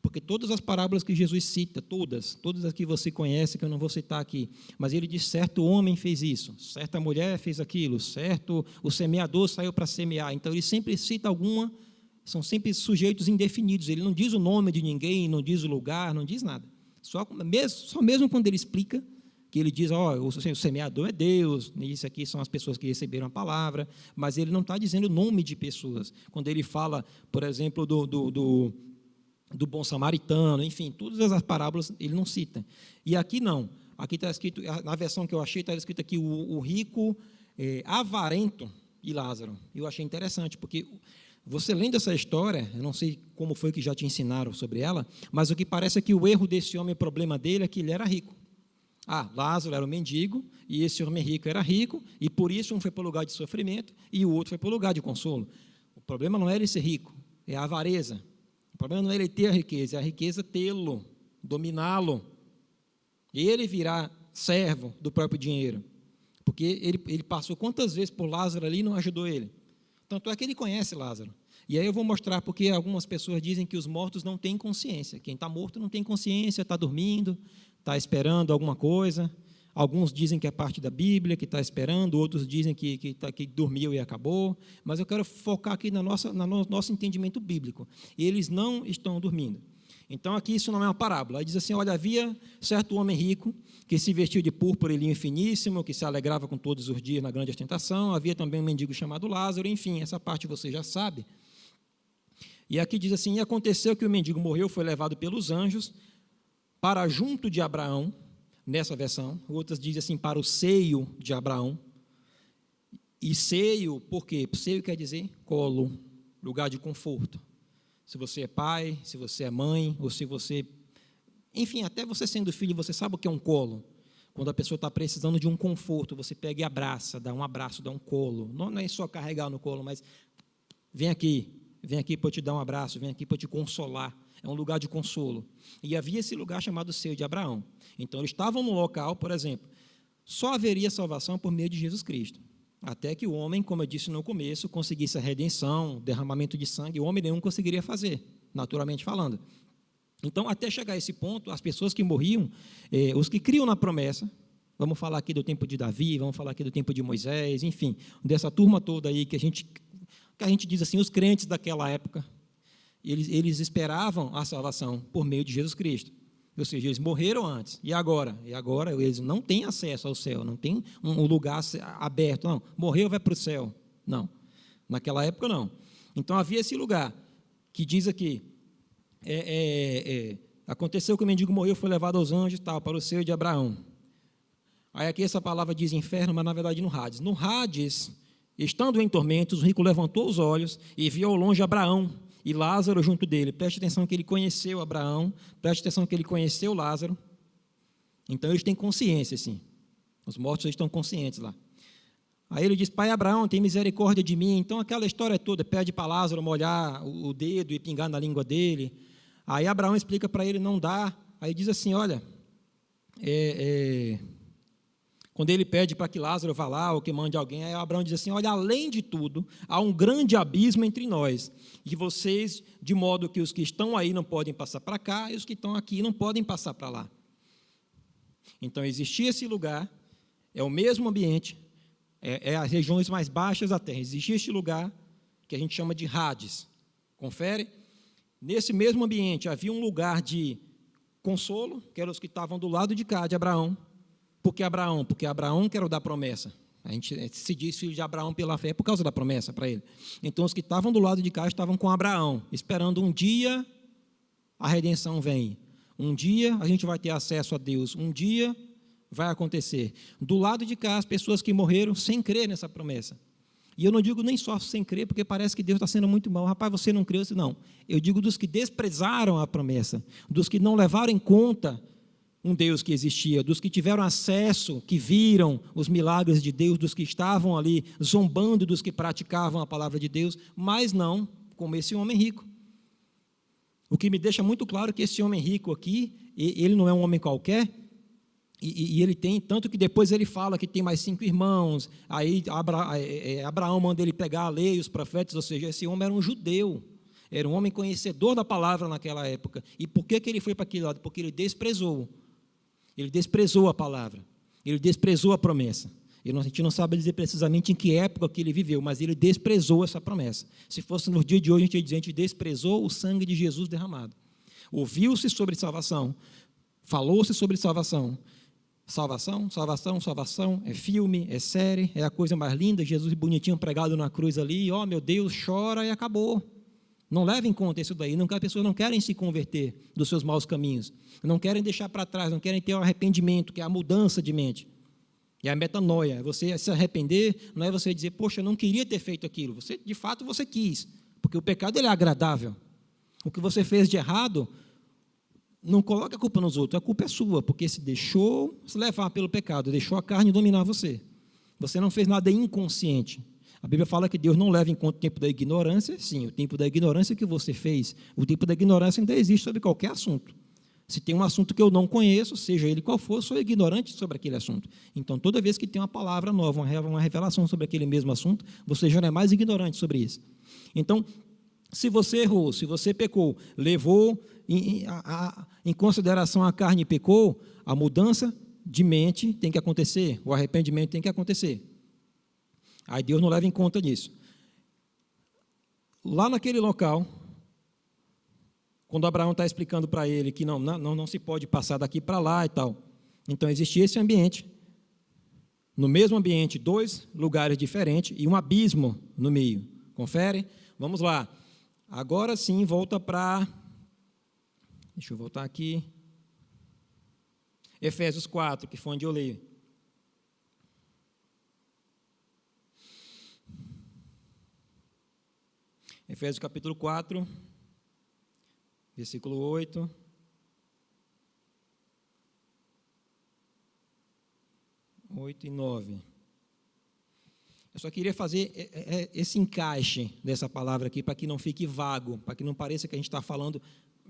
Speaker 3: porque todas as parábolas que Jesus cita, todas as que você conhece, que eu não vou citar aqui, mas ele diz, certo homem fez isso, certa mulher fez aquilo, certo o semeador saiu para semear. Então, ele sempre cita alguma, são sempre sujeitos indefinidos, ele não diz o nome de ninguém, não diz o lugar, não diz nada. Só mesmo quando ele explica, que ele diz, o semeador é Deus, isso aqui são as pessoas que receberam a palavra, mas ele não está dizendo o nome de pessoas. Quando ele fala, por exemplo, do bom samaritano, enfim, todas as parábolas ele não cita. E aqui não. Aqui está escrito, na versão que eu achei, está escrito aqui o rico, avarento e Lázaro. Eu achei interessante, porque você lendo essa história, eu não sei como foi que já te ensinaram sobre ela, mas o que parece é que o erro desse homem, o problema dele é que ele era rico. Lázaro era um mendigo, e esse homem rico era rico, e por isso um foi para o lugar de sofrimento, e o outro foi para o lugar de consolo. O problema não é ele ser rico, é a avareza. O problema não é ele ter a riqueza, é a riqueza tê-lo, dominá-lo. E ele virá servo do próprio dinheiro, porque ele passou quantas vezes por Lázaro ali e não ajudou ele. Tanto é que ele conhece Lázaro. E aí eu vou mostrar porque algumas pessoas dizem que os mortos não têm consciência. Quem está morto não tem consciência, está dormindo, está esperando alguma coisa. Alguns dizem que é parte da Bíblia, que está esperando, outros dizem que dormiu e acabou. Mas eu quero focar aqui no nosso entendimento bíblico. Eles não estão dormindo. Então, aqui isso não é uma parábola. Aí diz assim, olha, havia certo homem rico que se vestiu de púrpura e linho finíssimo, que se alegrava com todos os dias na grande ostentação. Havia também um mendigo chamado Lázaro. Enfim, essa parte você já sabe. E aqui diz assim, e aconteceu que o mendigo morreu, foi levado pelos anjos para junto de Abraão, nessa versão. Outras dizem assim, para o seio de Abraão. E seio, por quê? Seio quer dizer colo, lugar de conforto. Se você é pai, se você é mãe, ou se você... Enfim, até você sendo filho, você sabe o que é um colo. Quando a pessoa está precisando de um conforto, você pega e abraça, dá um abraço, dá um colo. Não é só carregar no colo, mas vem aqui para eu te dar um abraço, vem aqui para eu te consolar. É um lugar de consolo. E havia esse lugar chamado seio de Abraão. Então, eles estavam no local, por exemplo, só haveria salvação por meio de Jesus Cristo. Até que o homem, como eu disse no começo, conseguisse a redenção, derramamento de sangue, o homem nenhum conseguiria fazer, naturalmente falando. Então, até chegar a esse ponto, as pessoas que morriam, os que criam na promessa, vamos falar aqui do tempo de Davi, vamos falar aqui do tempo de Moisés, enfim, dessa turma toda aí que a gente diz assim, os crentes daquela época, eles esperavam a salvação por meio de Jesus Cristo. Ou seja, eles morreram antes. E agora? Eles não têm acesso ao céu, não tem um lugar aberto. Não, morreu, vai para o céu. Não, naquela época não. Então havia esse lugar, que diz aqui, aconteceu que o mendigo morreu, foi levado aos anjos, para o seio de Abraão. Aí aqui essa palavra diz inferno, mas na verdade no Hades. No Hades, estando em tormentos, o rico levantou os olhos e viu ao longe Abraão e Lázaro junto dele. Preste atenção que ele conheceu Abraão, preste atenção que ele conheceu Lázaro. Então, eles têm consciência, sim. Os mortos estão conscientes lá. Aí ele diz, pai Abraão, tem misericórdia de mim. Então, aquela história toda, pede para Lázaro molhar o dedo e pingar na língua dele. Aí Abraão explica para ele, não dá. Aí diz assim, olha, quando ele pede para que Lázaro vá lá, ou que mande alguém, aí Abraão diz assim, olha, além de tudo, há um grande abismo entre nós, e vocês, de modo que os que estão aí não podem passar para cá, e os que estão aqui não podem passar para lá. Então, existia esse lugar, é o mesmo ambiente, é as regiões mais baixas da terra, existia este lugar, que a gente chama de Hades. Confere? Nesse mesmo ambiente, havia um lugar de consolo, que eram os que estavam do lado de cá, de Abraão. Por que Abraão? Porque Abraão que era o da promessa. A gente se diz filho de Abraão pela fé por causa da promessa para ele. Então, os que estavam do lado de cá estavam com Abraão, esperando um dia a redenção vem. Um dia a gente vai ter acesso a Deus. Um dia vai acontecer. Do lado de cá, as pessoas que morreram sem crer nessa promessa. E eu não digo nem só sem crer, porque parece que Deus está sendo muito mal. Rapaz, você não creu? Não. Eu digo dos que desprezaram a promessa, dos que não levaram em conta um Deus que existia, dos que tiveram acesso, que viram os milagres de Deus, dos que estavam ali zombando dos que praticavam a palavra de Deus, mas não como esse homem rico. O que me deixa muito claro que esse homem rico aqui, ele não é um homem qualquer, e ele tem, tanto que depois ele fala que tem mais 5 irmãos, aí Abraão manda ele pegar a lei, os profetas, ou seja, esse homem era um judeu, era um homem conhecedor da palavra naquela época. E por que ele foi para aquele lado? Porque ele desprezou a palavra, ele desprezou a promessa. A gente não sabe dizer precisamente em que época que ele viveu, mas ele desprezou essa promessa. Se fosse no dia de hoje, a gente ia dizer, a gente desprezou o sangue de Jesus derramado. Ouviu-se sobre salvação, falou-se sobre salvação. Salvação, salvação, salvação, é filme, é série, é a coisa mais linda, Jesus bonitinho pregado na cruz ali, ó, meu Deus, chora e acabou. Não leva em conta isso daí, as pessoas não querem se converter dos seus maus caminhos, não querem deixar para trás, não querem ter o arrependimento, que é a mudança de mente. É a metanoia, é você se arrepender, não é você dizer, poxa, eu não queria ter feito aquilo. Você, de fato, você quis, porque o pecado ele é agradável. O que você fez de errado, não coloque a culpa nos outros, a culpa é sua, porque se deixou se levar pelo pecado, deixou a carne dominar você. Você não fez nada inconsciente. A Bíblia fala que Deus não leva em conta o tempo da ignorância. Sim, o tempo da ignorância que você fez, o tempo da ignorância ainda existe sobre qualquer assunto. Se tem um assunto que eu não conheço, seja ele qual for, sou ignorante sobre aquele assunto. Então, toda vez que tem uma palavra nova, uma revelação sobre aquele mesmo assunto, você já não é mais ignorante sobre isso. Então, se você errou, se você pecou, levou em consideração a carne e pecou, a mudança de mente tem que acontecer, o arrependimento tem que acontecer. Aí Deus não leva em conta disso. Lá naquele local, quando Abraão está explicando para ele que não se pode passar daqui para lá e tal. Então, existia esse ambiente. No mesmo ambiente, 2 lugares diferentes e um abismo no meio. Confere? Vamos lá. Agora sim, volta para... Deixa eu voltar aqui. Efésios 4, que foi onde eu leio. Efésios capítulo 4... Versículo 8. E 9. Eu só queria fazer esse encaixe dessa palavra aqui, para que não fique vago, para que não pareça que a gente está falando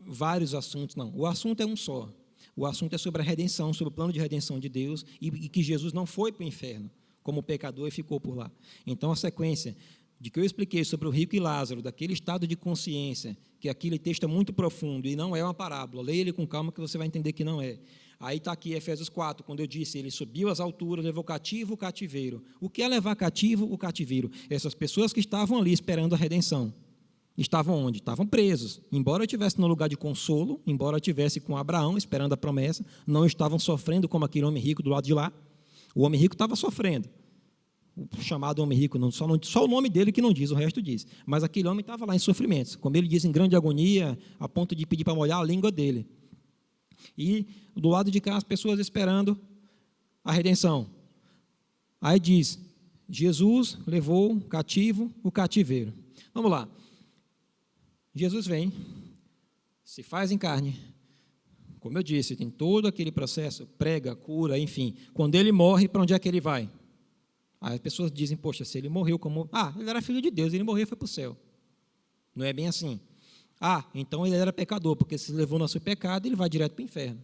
Speaker 3: vários assuntos. Não, o assunto é um só. O assunto é sobre a redenção, sobre o plano de redenção de Deus, e que Jesus não foi para o inferno como pecador e ficou por lá. Então, a sequência de que eu expliquei sobre o rico e Lázaro, daquele estado de consciência, que aquele texto é muito profundo e não é uma parábola, leia ele com calma que você vai entender que não é. Aí está aqui Efésios 4, quando eu disse, ele subiu às alturas, levou cativo o cativeiro. O que é levar cativo o cativeiro? Essas pessoas que estavam ali esperando a redenção, estavam onde? Estavam presos. Embora eu estivesse no lugar de consolo, embora eu estivesse com Abraão esperando a promessa, não estavam sofrendo como aquele homem rico do lado de lá. O homem rico estava sofrendo. O chamado homem rico, só o nome dele que não diz, o resto diz. Mas aquele homem estava lá em sofrimentos, como ele diz, em grande agonia, a ponto de pedir para molhar a língua dele. E do lado de cá, as pessoas esperando a redenção. Aí diz, Jesus levou cativo o cativeiro. Vamos lá. Jesus vem, se faz em carne. Como eu disse, tem todo aquele processo, prega, cura, enfim. Quando ele morre, para onde é que ele vai? Aí as pessoas dizem, poxa, se ele morreu como... ele era filho de Deus, ele morreu e foi para o céu. Não é bem assim. Então ele era pecador, porque se levou nosso pecado, ele vai direto para o inferno.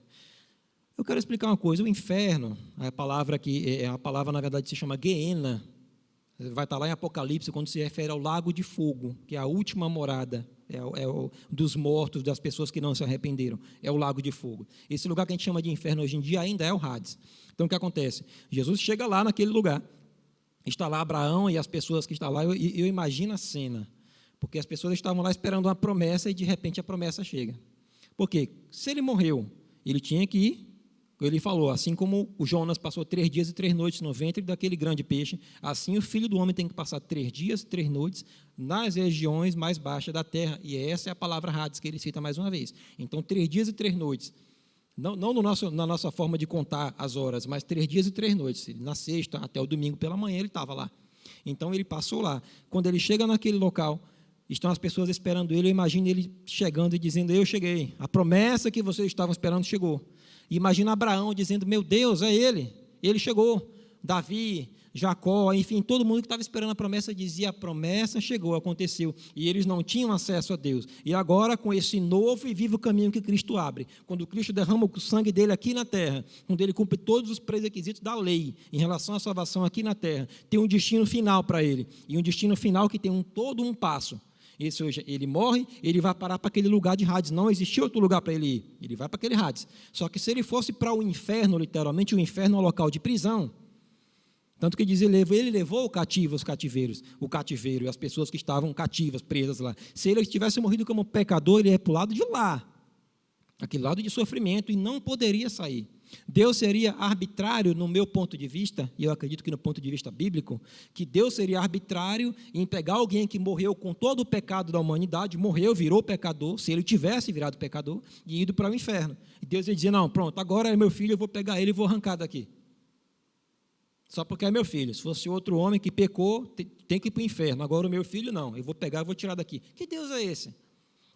Speaker 3: Eu quero explicar uma coisa, o inferno, a palavra que a palavra, na verdade, se chama Geena, vai estar lá em Apocalipse, quando se refere ao lago de fogo, que é a última morada, dos mortos, das pessoas que não se arrependeram, é o lago de fogo. Esse lugar que a gente chama de inferno hoje em dia ainda é o Hades. Então, o que acontece? Jesus chega lá naquele lugar, está lá Abraão e as pessoas que estão lá, eu imagino a cena, porque as pessoas estavam lá esperando uma promessa e de repente a promessa chega. Por quê? Se ele morreu, ele tinha que ir, ele falou, assim como o Jonas passou 3 dias e 3 noites no ventre daquele grande peixe, assim o Filho do Homem tem que passar 3 dias e 3 noites nas regiões mais baixas da terra, e essa é a palavra Hades que ele cita mais uma vez. Então, 3 dias e 3 noites, não na nossa forma de contar as horas, mas 3 dias e 3 noites. Na sexta até o domingo pela manhã ele estava lá. Então ele passou lá. Quando ele chega naquele local, estão as pessoas esperando ele. Eu imagino ele chegando e dizendo, eu cheguei. A promessa que vocês estavam esperando chegou. Imagina Abraão dizendo, meu Deus, é ele chegou. Davi, Jacó, enfim, todo mundo que estava esperando a promessa dizia: a promessa chegou, aconteceu, e eles não tinham acesso a Deus. E agora, com esse novo e vivo caminho que Cristo abre, quando Cristo derrama o sangue dele aqui na terra, quando ele cumpre todos os pré-requisitos da lei em relação à salvação aqui na terra, tem um destino final para ele, e um destino final que tem todo um passo. Esse hoje, ele morre, ele vai parar para aquele lugar de Hades. Não existia outro lugar para ele ir, ele vai para aquele Hades. Só que se ele fosse para o inferno, literalmente, o inferno é um local de prisão. Tanto que diz, ele levou o cativo, os cativeiros, o cativeiro e as pessoas que estavam cativas, presas lá. Se ele tivesse morrido como pecador, ele ia para o lado de lá, aquele lado de sofrimento, e não poderia sair. Deus seria arbitrário, no meu ponto de vista, e eu acredito que no ponto de vista bíblico, que Deus seria arbitrário em pegar alguém que morreu com todo o pecado da humanidade, morreu, virou pecador, se ele tivesse virado pecador, e ido para o inferno. E Deus ia dizer: não, pronto, agora é meu filho, eu vou pegar ele e vou arrancar daqui. Só porque é meu filho. Se fosse outro homem que pecou, tem que ir para o inferno. Agora o meu filho não, eu vou pegar e vou tirar daqui. Que Deus é esse?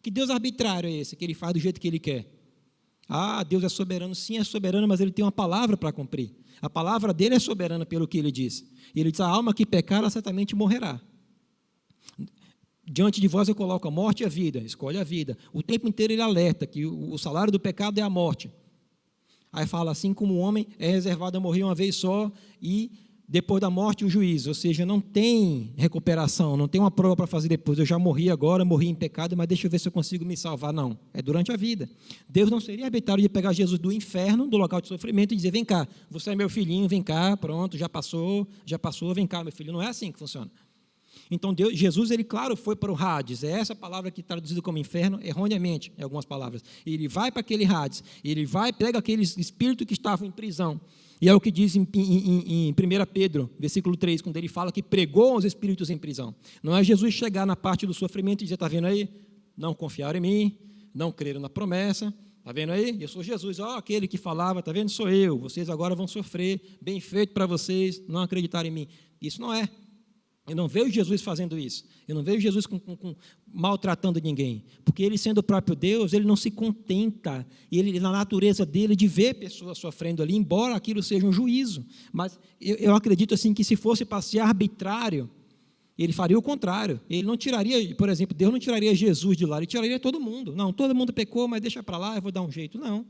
Speaker 3: Que Deus arbitrário é esse, que ele faz do jeito que ele quer? Ah, Deus é soberano, sim, é soberano, mas ele tem uma palavra para cumprir. A palavra dele é soberana pelo que ele diz. E ele diz: a alma que pecar, ela certamente morrerá. Diante de vós eu coloco a morte e a vida, escolhe a vida. O tempo inteiro ele alerta que o salário do pecado é a morte. Aí fala: assim como o homem é reservado a morrer uma vez só, e depois da morte o juízo, ou seja, não tem recuperação, não tem uma prova para fazer depois. Eu já morri agora, morri em pecado, mas deixa eu ver se eu consigo me salvar. Não, é durante a vida. Deus não seria arbitrário de pegar Jesus do inferno, do local de sofrimento, e dizer: vem cá, você é meu filhinho, vem cá, pronto, já passou, vem cá, meu filho. Não é assim que funciona. Então, Jesus, ele, claro, foi para o Hades. É essa palavra que é traduzida como inferno, erroneamente, em algumas palavras. Ele vai para aquele Hades, ele pega aqueles espíritos que estavam em prisão. E é o que diz em 1 Pedro, versículo 3, quando ele fala que pregou aos espíritos em prisão. Não é Jesus chegar na parte do sofrimento e dizer: está vendo aí? Não confiaram em mim, não creram na promessa. Está vendo aí? Eu sou Jesus, aquele que falava, está vendo? Sou eu. Vocês agora vão sofrer, bem feito para vocês não acreditarem em mim. Isso não é. Eu não vejo Jesus fazendo isso. Eu não vejo Jesus maltratando ninguém. Porque ele, sendo o próprio Deus, ele não se contenta, ele, na natureza dele, de ver pessoas sofrendo ali, embora aquilo seja um juízo. Mas eu acredito assim que, se fosse para ser arbitrário, ele faria o contrário. Ele não tiraria, por exemplo, Deus não tiraria Jesus de lá, ele tiraria todo mundo. Não, todo mundo pecou, mas deixa para lá, eu vou dar um jeito. Não.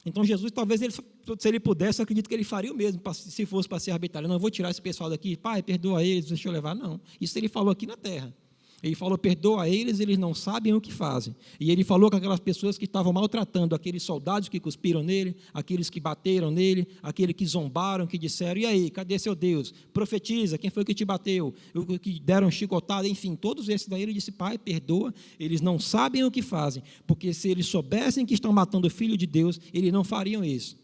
Speaker 3: Então, Jesus, talvez, se ele pudesse, eu acredito que ele faria o mesmo, se fosse para ser arbitrário. Não, eu vou tirar esse pessoal daqui, pai, perdoa eles, deixa eu levar. Não, isso ele falou aqui na terra. Ele falou: perdoa eles, eles não sabem o que fazem. E ele falou com aquelas pessoas que estavam maltratando, aqueles soldados que cuspiram nele, aqueles que bateram nele, aqueles que zombaram, que disseram: e aí, cadê seu Deus? Profetiza, quem foi que te bateu? Que deram chicotada, enfim, todos esses daí. Ele disse: pai, perdoa, eles não sabem o que fazem, porque se eles soubessem que estão matando o Filho de Deus, eles não fariam isso.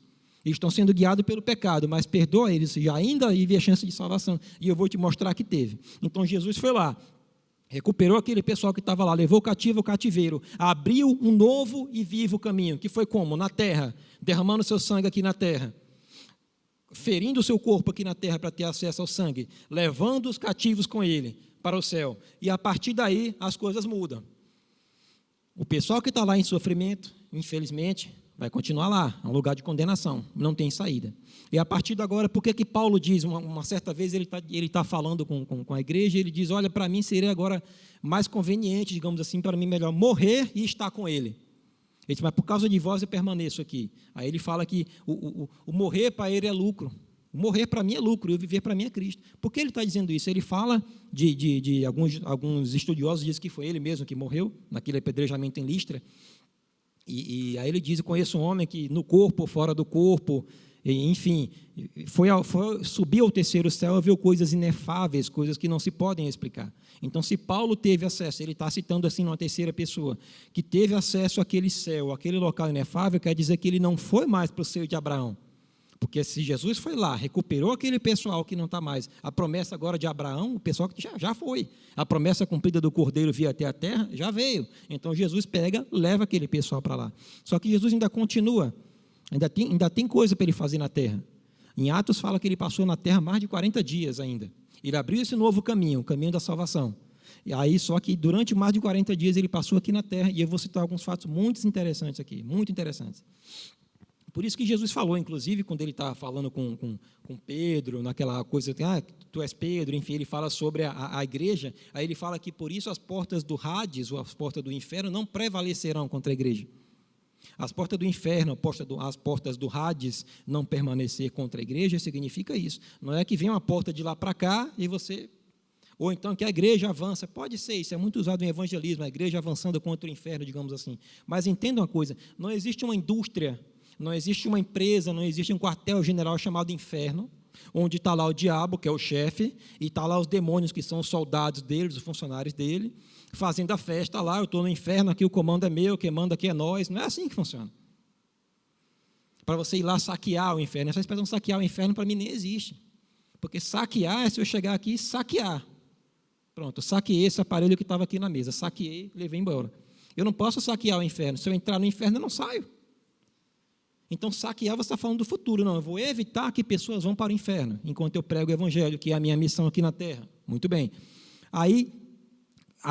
Speaker 3: Eles estão sendo guiados pelo pecado, mas perdoa eles, já ainda havia chance de salvação, e eu vou te mostrar que teve. Então Jesus foi lá, recuperou aquele pessoal que estava lá, levou o cativo ao cativeiro, abriu um novo e vivo caminho, que foi como? Na terra, derramando seu sangue aqui na terra, ferindo o seu corpo aqui na terra para ter acesso ao sangue, levando os cativos com ele para o céu. E a partir daí as coisas mudam. O pessoal que está lá em sofrimento, infelizmente, vai continuar lá, é um lugar de condenação, não tem saída. E a partir de agora, por que Paulo diz, uma certa vez ele está falando com a igreja, ele diz: olha, para mim seria agora mais conveniente, digamos assim, para mim melhor morrer e estar com ele. Ele diz: mas por causa de vós eu permaneço aqui. Aí ele fala que o morrer para ele é lucro, o morrer para mim é lucro, e o viver para mim é Cristo. Por que ele está dizendo isso? Ele fala de alguns estudiosos, dizem que foi ele mesmo que morreu, naquele apedrejamento em Listra. E aí ele diz: eu conheço um homem que no corpo, fora do corpo, enfim, subiu ao terceiro céu e viu coisas inefáveis, coisas que não se podem explicar. Então, se Paulo teve acesso, ele está citando assim numa terceira pessoa, que teve acesso àquele céu, àquele local inefável, quer dizer que ele não foi mais para o seio de Abraão. Porque se Jesus foi lá, recuperou aquele pessoal que não está mais, a promessa agora de Abraão, o pessoal que já foi, a promessa cumprida do Cordeiro vir até a terra, já veio. Então Jesus pega, leva aquele pessoal para lá. Só que Jesus ainda continua, ainda tem coisa para ele fazer na terra. Em Atos fala que ele passou na terra mais de 40 dias ainda. Ele abriu esse novo caminho, o caminho da salvação. E aí, só que durante mais de 40 dias ele passou aqui na terra, e eu vou citar alguns fatos muito interessantes aqui, muito interessantes. Por isso que Jesus falou, inclusive, quando ele está falando com Pedro, naquela coisa, tu és Pedro, enfim, ele fala sobre a igreja, aí ele fala que por isso as portas do Hades, ou as portas do inferno, não prevalecerão contra a igreja. As portas do inferno, as portas do Hades não permanecer contra a igreja, significa isso. Não é que vem uma porta de lá para cá e você... Ou então que a igreja avança. Pode ser, isso é muito usado em evangelismo, a igreja avançando contra o inferno, digamos assim. Mas entenda uma coisa, não existe uma indústria, não existe uma empresa, não existe um quartel-general chamado inferno, onde está lá o diabo, que é o chefe, e está lá os demônios, que são os soldados dele, os funcionários dele, fazendo a festa lá, eu estou no inferno, aqui o comando é meu, quem manda aqui é nós. Não é assim que funciona. Para você ir lá saquear o inferno, essa expressão saquear o inferno para mim nem existe. Porque saquear é se eu chegar aqui e saquear. Pronto, saqueei esse aparelho que estava aqui na mesa, saqueei, levei embora. Eu não posso saquear o inferno, se eu entrar no inferno eu não saio. Então, saquear, você está falando do futuro. Não, eu vou evitar que pessoas vão para o inferno, enquanto eu prego o evangelho, que é a minha missão aqui na terra. Muito bem. Aí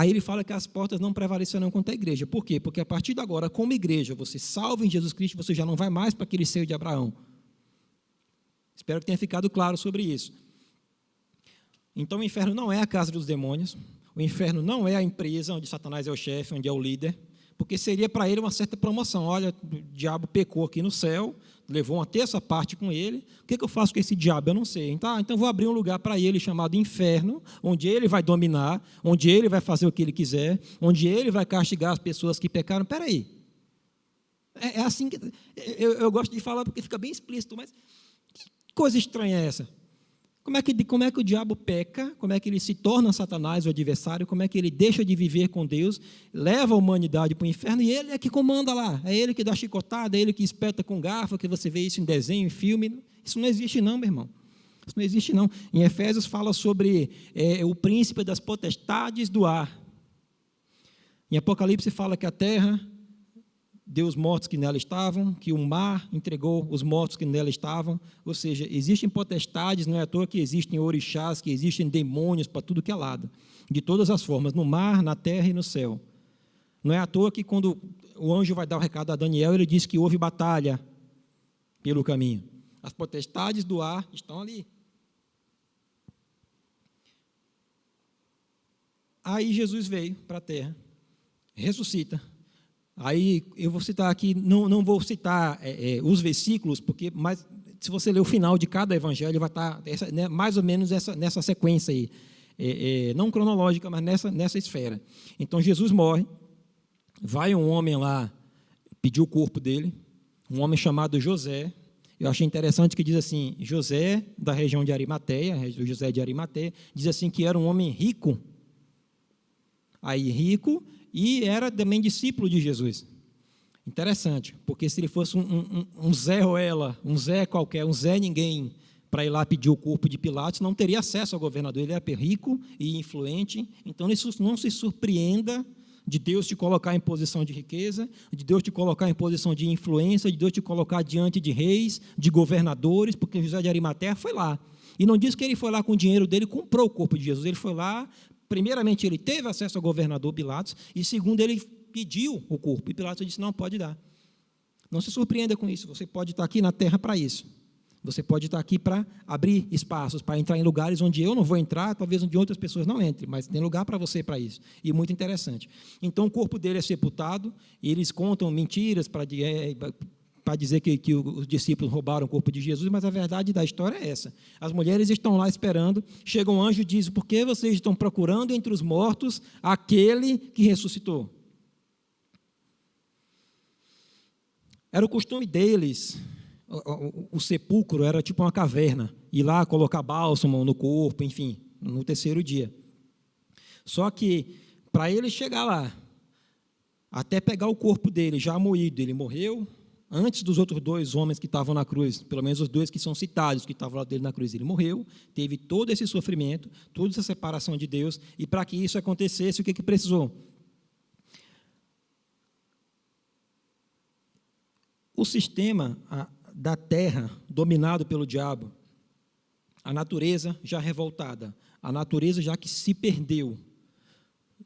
Speaker 3: ele fala que as portas não prevalecerão contra a igreja. Por quê? Porque a partir de agora, como igreja, você salvo em Jesus Cristo, você já não vai mais para aquele seio de Abraão. Espero que tenha ficado claro sobre isso. Então, o inferno não é a casa dos demônios, o inferno não é a empresa onde Satanás é o chefe, onde é o líder, porque seria para ele uma certa promoção. Olha, o diabo pecou aqui no céu, levou uma terça parte com ele, o que eu faço com esse diabo? Eu não sei. Então vou abrir um lugar para ele chamado inferno, onde ele vai dominar, onde ele vai fazer o que ele quiser, onde ele vai castigar as pessoas que pecaram. Espera aí. É assim que... Eu gosto de falar porque fica bem explícito, mas que coisa estranha é essa? Como é que o diabo peca, como é que ele se torna Satanás, o adversário, como é que ele deixa de viver com Deus, leva a humanidade para o inferno, e ele é que comanda lá, é ele que dá chicotada, é ele que espeta com garfo, que você vê isso em desenho, em filme. Isso não existe não, meu irmão. Isso não existe não. Em Efésios fala sobre o príncipe das potestades do ar. Em Apocalipse fala que a terra deu os mortos que nela estavam, que o mar entregou os mortos que nela estavam. Ou seja, existem potestades, não é à toa que existem orixás, que existem demônios para tudo que é lado, de todas as formas, no mar, na terra e no céu. Não é à toa que quando o anjo vai dar o recado a Daniel, ele diz que houve batalha pelo caminho. As potestades do ar estão ali. Aí Jesus veio para a terra, ressuscita. Aí eu vou citar aqui, não vou citar os versículos, mas se você ler o final de cada evangelho, vai estar mais ou menos nessa sequência aí, não cronológica, mas nessa esfera. Então Jesus morre, vai um homem lá pedir o corpo dele, um homem chamado José. Eu achei interessante que diz assim, José, da região de Arimateia, o José de Arimateia, diz assim que era um homem rico. Aí rico, e era também discípulo de Jesus. Interessante, porque se ele fosse um Zé Ruela, um Zé qualquer, um Zé ninguém, para ir lá pedir o corpo de Pilatos, não teria acesso ao governador. Ele era rico e influente, então não se surpreenda de Deus te colocar em posição de riqueza, de Deus te colocar em posição de influência, de Deus te colocar diante de reis, de governadores, porque José de Arimateia foi lá. E não diz que ele foi lá com o dinheiro dele e comprou o corpo de Jesus, ele foi lá. Primeiramente, ele teve acesso ao governador Pilatos, e segundo, ele pediu o corpo. E Pilatos disse, não, pode dar. Não se surpreenda com isso, você pode estar aqui na terra para isso. Você pode estar aqui para abrir espaços, para entrar em lugares onde eu não vou entrar, talvez onde outras pessoas não entrem, mas tem lugar para você para isso. E muito interessante. Então, o corpo dele é sepultado, e eles contam mentiras para dizer que os discípulos roubaram o corpo de Jesus, mas a verdade da história é essa. As mulheres estão lá esperando, chega um anjo e diz, por que vocês estão procurando entre os mortos aquele que ressuscitou? Era o costume deles, o sepulcro era tipo uma caverna, ir lá colocar bálsamo no corpo, enfim, no terceiro dia. Só que, para ele chegar lá, até pegar o corpo dele já moído, ele morreu, antes dos outros dois homens que estavam na cruz, pelo menos os dois que são citados, que estavam lá dele na cruz, ele morreu, teve todo esse sofrimento, toda essa separação de Deus, e para que isso acontecesse, o que precisou? O sistema da terra, dominado pelo diabo, a natureza já revoltada, a natureza já que se perdeu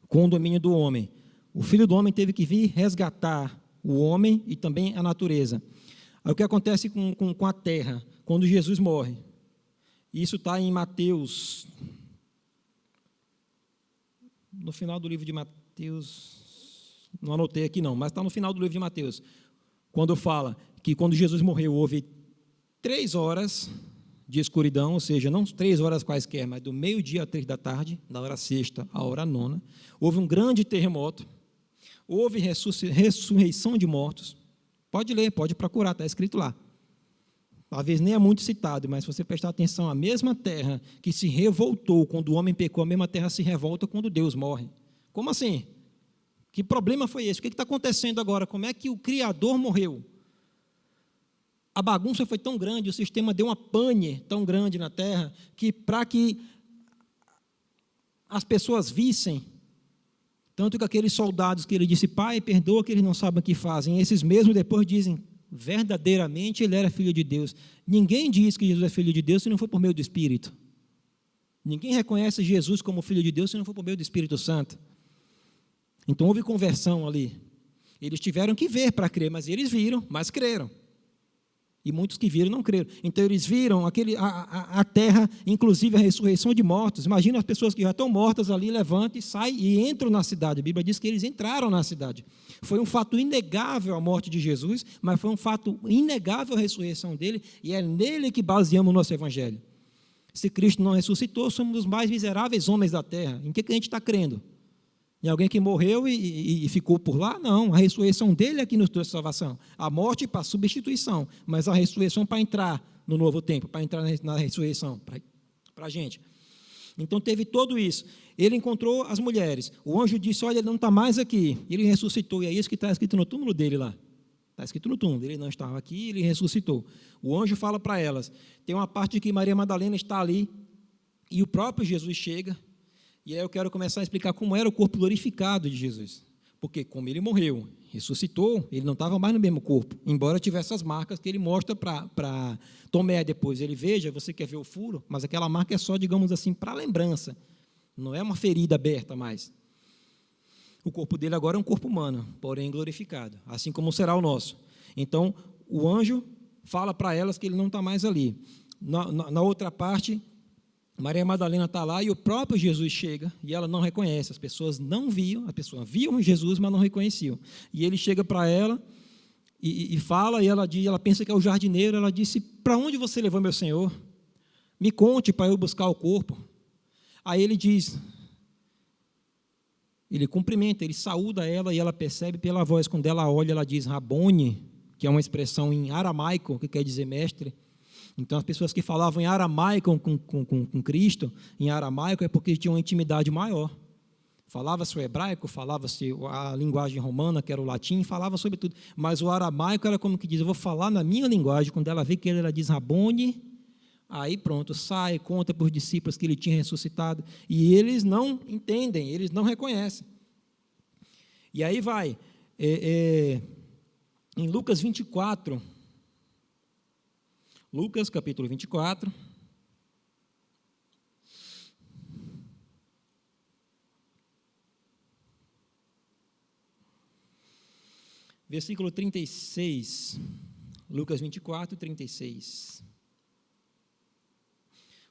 Speaker 3: com o domínio do homem, o Filho do Homem teve que vir resgatar o homem e também a natureza. Aí o que acontece com a terra quando Jesus morre? Isso está em Mateus, no final do livro de Mateus, não anotei aqui não, mas está no final do livro de Mateus, quando fala que quando Jesus morreu houve 3 horas de escuridão, ou seja, não 3 horas quaisquer, mas do meio-dia a 3 da tarde, da hora sexta à hora nona, houve um grande terremoto, houve ressurreição de mortos. Pode ler, pode procurar, está escrito lá. Talvez nem é muito citado, mas se você prestar atenção, a mesma terra que se revoltou quando o homem pecou, a mesma terra se revolta quando Deus morre. Como assim? Que problema foi esse? O que está acontecendo agora? Como é que o Criador morreu? A bagunça foi tão grande, o sistema deu uma pane tão grande na terra, que para que as pessoas vissem, tanto que aqueles soldados que ele disse, Pai, perdoa que eles não sabem o que fazem, esses mesmos depois dizem, verdadeiramente ele era filho de Deus. Ninguém diz que Jesus é filho de Deus se não for por meio do Espírito. Ninguém reconhece Jesus como filho de Deus se não for por meio do Espírito Santo. Então houve conversão ali. Eles tiveram que ver para crer, mas eles viram, mas creram. E muitos que viram não creram. Então eles viram a terra, inclusive a ressurreição de mortos. Imagina as pessoas que já estão mortas ali, levantam e saem e entram na cidade. A Bíblia diz que eles entraram na cidade. Foi um fato inegável a morte de Jesus, mas foi um fato inegável a ressurreição dele, e é nele que baseamos o nosso evangelho. Se Cristo não ressuscitou, somos os mais miseráveis homens da terra. Em que a gente está crendo? Em alguém que morreu e ficou por lá? Não, a ressurreição dele é que nos trouxe salvação. A morte para substituição, mas a ressurreição para entrar no novo tempo, para entrar na ressurreição, para a gente. Então teve tudo isso. Ele encontrou as mulheres. O anjo disse, olha, ele não está mais aqui. Ele ressuscitou, e é isso que está escrito no túmulo dele lá. Está escrito no túmulo, ele não estava aqui, ele ressuscitou. O anjo fala para elas, tem uma parte de que Maria Madalena está ali, e o próprio Jesus chega. E aí eu quero começar a explicar como era o corpo glorificado de Jesus. Porque como ele morreu, ressuscitou, ele não estava mais no mesmo corpo, embora tivesse as marcas que ele mostra para Tomé depois. Ele, veja, você quer ver o furo? Mas aquela marca é só, digamos assim, para lembrança. Não é uma ferida aberta mais. O corpo dele agora é um corpo humano, porém glorificado, assim como será o nosso. Então, o anjo fala para elas que ele não está mais ali. Na outra parte, Maria Madalena está lá e o próprio Jesus chega e ela não reconhece. As pessoas não viam, as pessoas viam Jesus, mas não reconheciam. E ele chega para ela e fala, e ela pensa que é o jardineiro. Ela disse, para onde você levou meu Senhor? Me conte para eu buscar o corpo. Aí ele diz, ele cumprimenta, ele saúda ela e ela percebe pela voz, quando ela olha, ela diz Rabone, que é uma expressão em aramaico, que quer dizer mestre. Então, as pessoas que falavam em aramaico com Cristo, em aramaico, é porque tinham uma intimidade maior. Falava-se o hebraico, falava-se a linguagem romana, que era o latim, falava sobre tudo. Mas o aramaico era como que diz, eu vou falar na minha linguagem. Quando ela vê que ela diz Rabone, aí pronto, sai, conta para os discípulos que ele tinha ressuscitado. E eles não entendem, eles não reconhecem. E aí vai, em Lucas 24... Lucas, capítulo 24. Versículo 36. Lucas 24, 36.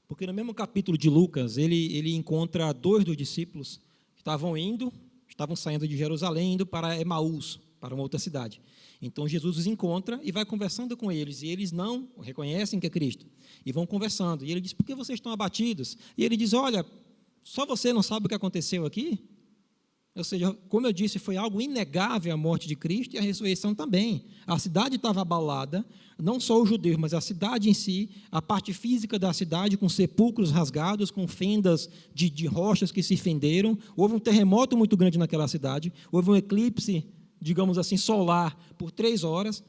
Speaker 3: Porque no mesmo capítulo de Lucas, ele encontra 2 dos discípulos que estavam saindo de Jerusalém, indo para Emaús, para uma outra cidade. Então, Jesus os encontra e vai conversando com eles, e eles não reconhecem que é Cristo, e vão conversando, e ele diz, por que vocês estão abatidos? E ele diz, olha, só você não sabe o que aconteceu aqui? Ou seja, como eu disse, foi algo inegável a morte de Cristo e a ressurreição também. A cidade estava abalada, não só os judeus, mas a cidade em si, a parte física da cidade, com sepulcros rasgados, com fendas de rochas que se fenderam. Houve um terremoto muito grande naquela cidade, houve um eclipse, digamos assim, solar, por 3 horas,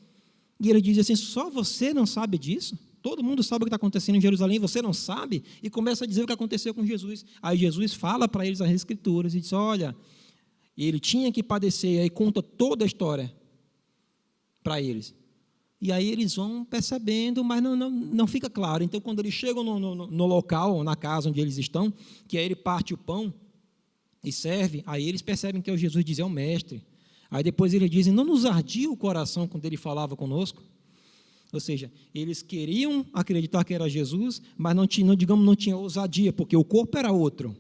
Speaker 3: e ele diz assim, só você não sabe disso? Todo mundo sabe o que está acontecendo em Jerusalém, você não sabe? E começa a dizer o que aconteceu com Jesus. Aí Jesus fala para eles as Escrituras, e diz, olha, ele tinha que padecer, aí conta toda a história para eles. E aí eles vão percebendo, mas não fica claro. Então, quando eles chegam no local, na casa onde eles estão, que aí ele parte o pão e serve, aí eles percebem que é o Jesus diz, é o mestre. Aí depois eles dizem, não nos ardia o coração quando ele falava conosco? Ou seja, eles queriam acreditar que era Jesus, mas não tinha ousadia, porque o corpo era outro,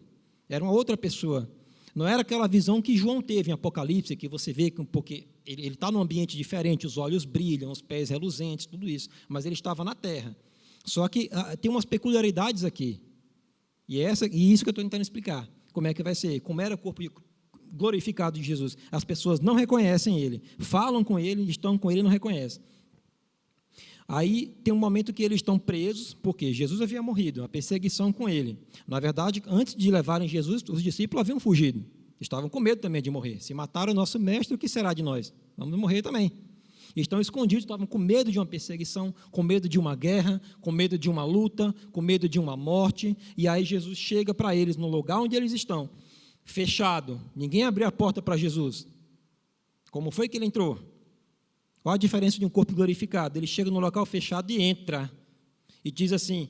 Speaker 3: era uma outra pessoa. Não era aquela visão que João teve em Apocalipse, que você vê que porque ele está num ambiente diferente, os olhos brilham, os pés reluzentes, tudo isso, mas ele estava na terra. Só que tem umas peculiaridades aqui, e isso que eu estou tentando explicar, como é que vai ser, como era o corpo glorificado de Jesus. As pessoas não reconhecem ele, falam com ele, estão com ele e não reconhecem. Aí tem um momento que eles estão presos, porque Jesus havia morrido, uma perseguição com ele. Na verdade, antes de levarem Jesus, os discípulos haviam fugido. Estavam com medo também de morrer. Se mataram o nosso mestre, o que será de nós? Vamos morrer também. Estão escondidos, estavam com medo de uma perseguição, com medo de uma guerra, com medo de uma luta, com medo de uma morte. E aí Jesus chega para eles no lugar onde eles estão, fechado. Ninguém abriu a porta para Jesus. Como foi que ele entrou? Qual a diferença de um corpo glorificado? Ele chega no local fechado e entra. E diz assim,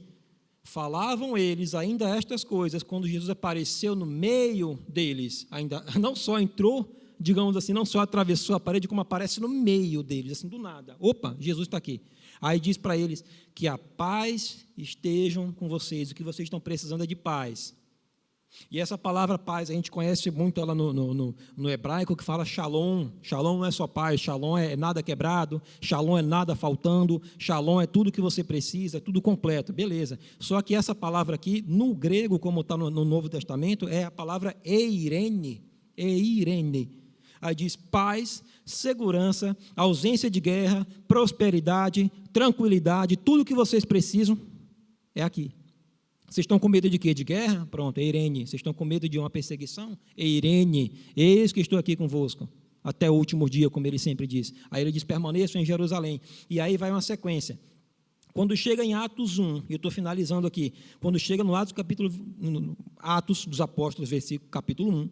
Speaker 3: falavam eles ainda estas coisas, quando Jesus apareceu no meio deles, ainda não só entrou, digamos assim, não só atravessou a parede, como aparece no meio deles, assim, do nada. Opa, Jesus está aqui. Aí diz para eles que a paz estejam com vocês, o que vocês estão precisando é de paz. E essa palavra paz, a gente conhece muito ela no hebraico, que fala shalom. Shalom não é só paz, shalom é nada quebrado, shalom é nada faltando, shalom é tudo que você precisa, é tudo completo, beleza. Só que essa palavra aqui, no grego, como está no Novo Testamento, é a palavra eirene. Aí diz paz, segurança, ausência de guerra, prosperidade, tranquilidade, tudo que vocês precisam é aqui. Vocês estão com medo de quê? De guerra? Pronto, eirene. Vocês estão com medo de uma perseguição? Eirene. Eis que estou aqui convosco, até o último dia, como ele sempre diz. Aí ele diz, permaneçam em Jerusalém. E aí vai uma sequência. Quando chega em Atos 1, e eu estou finalizando aqui, quando chega no Atos dos Apóstolos, capítulo 1,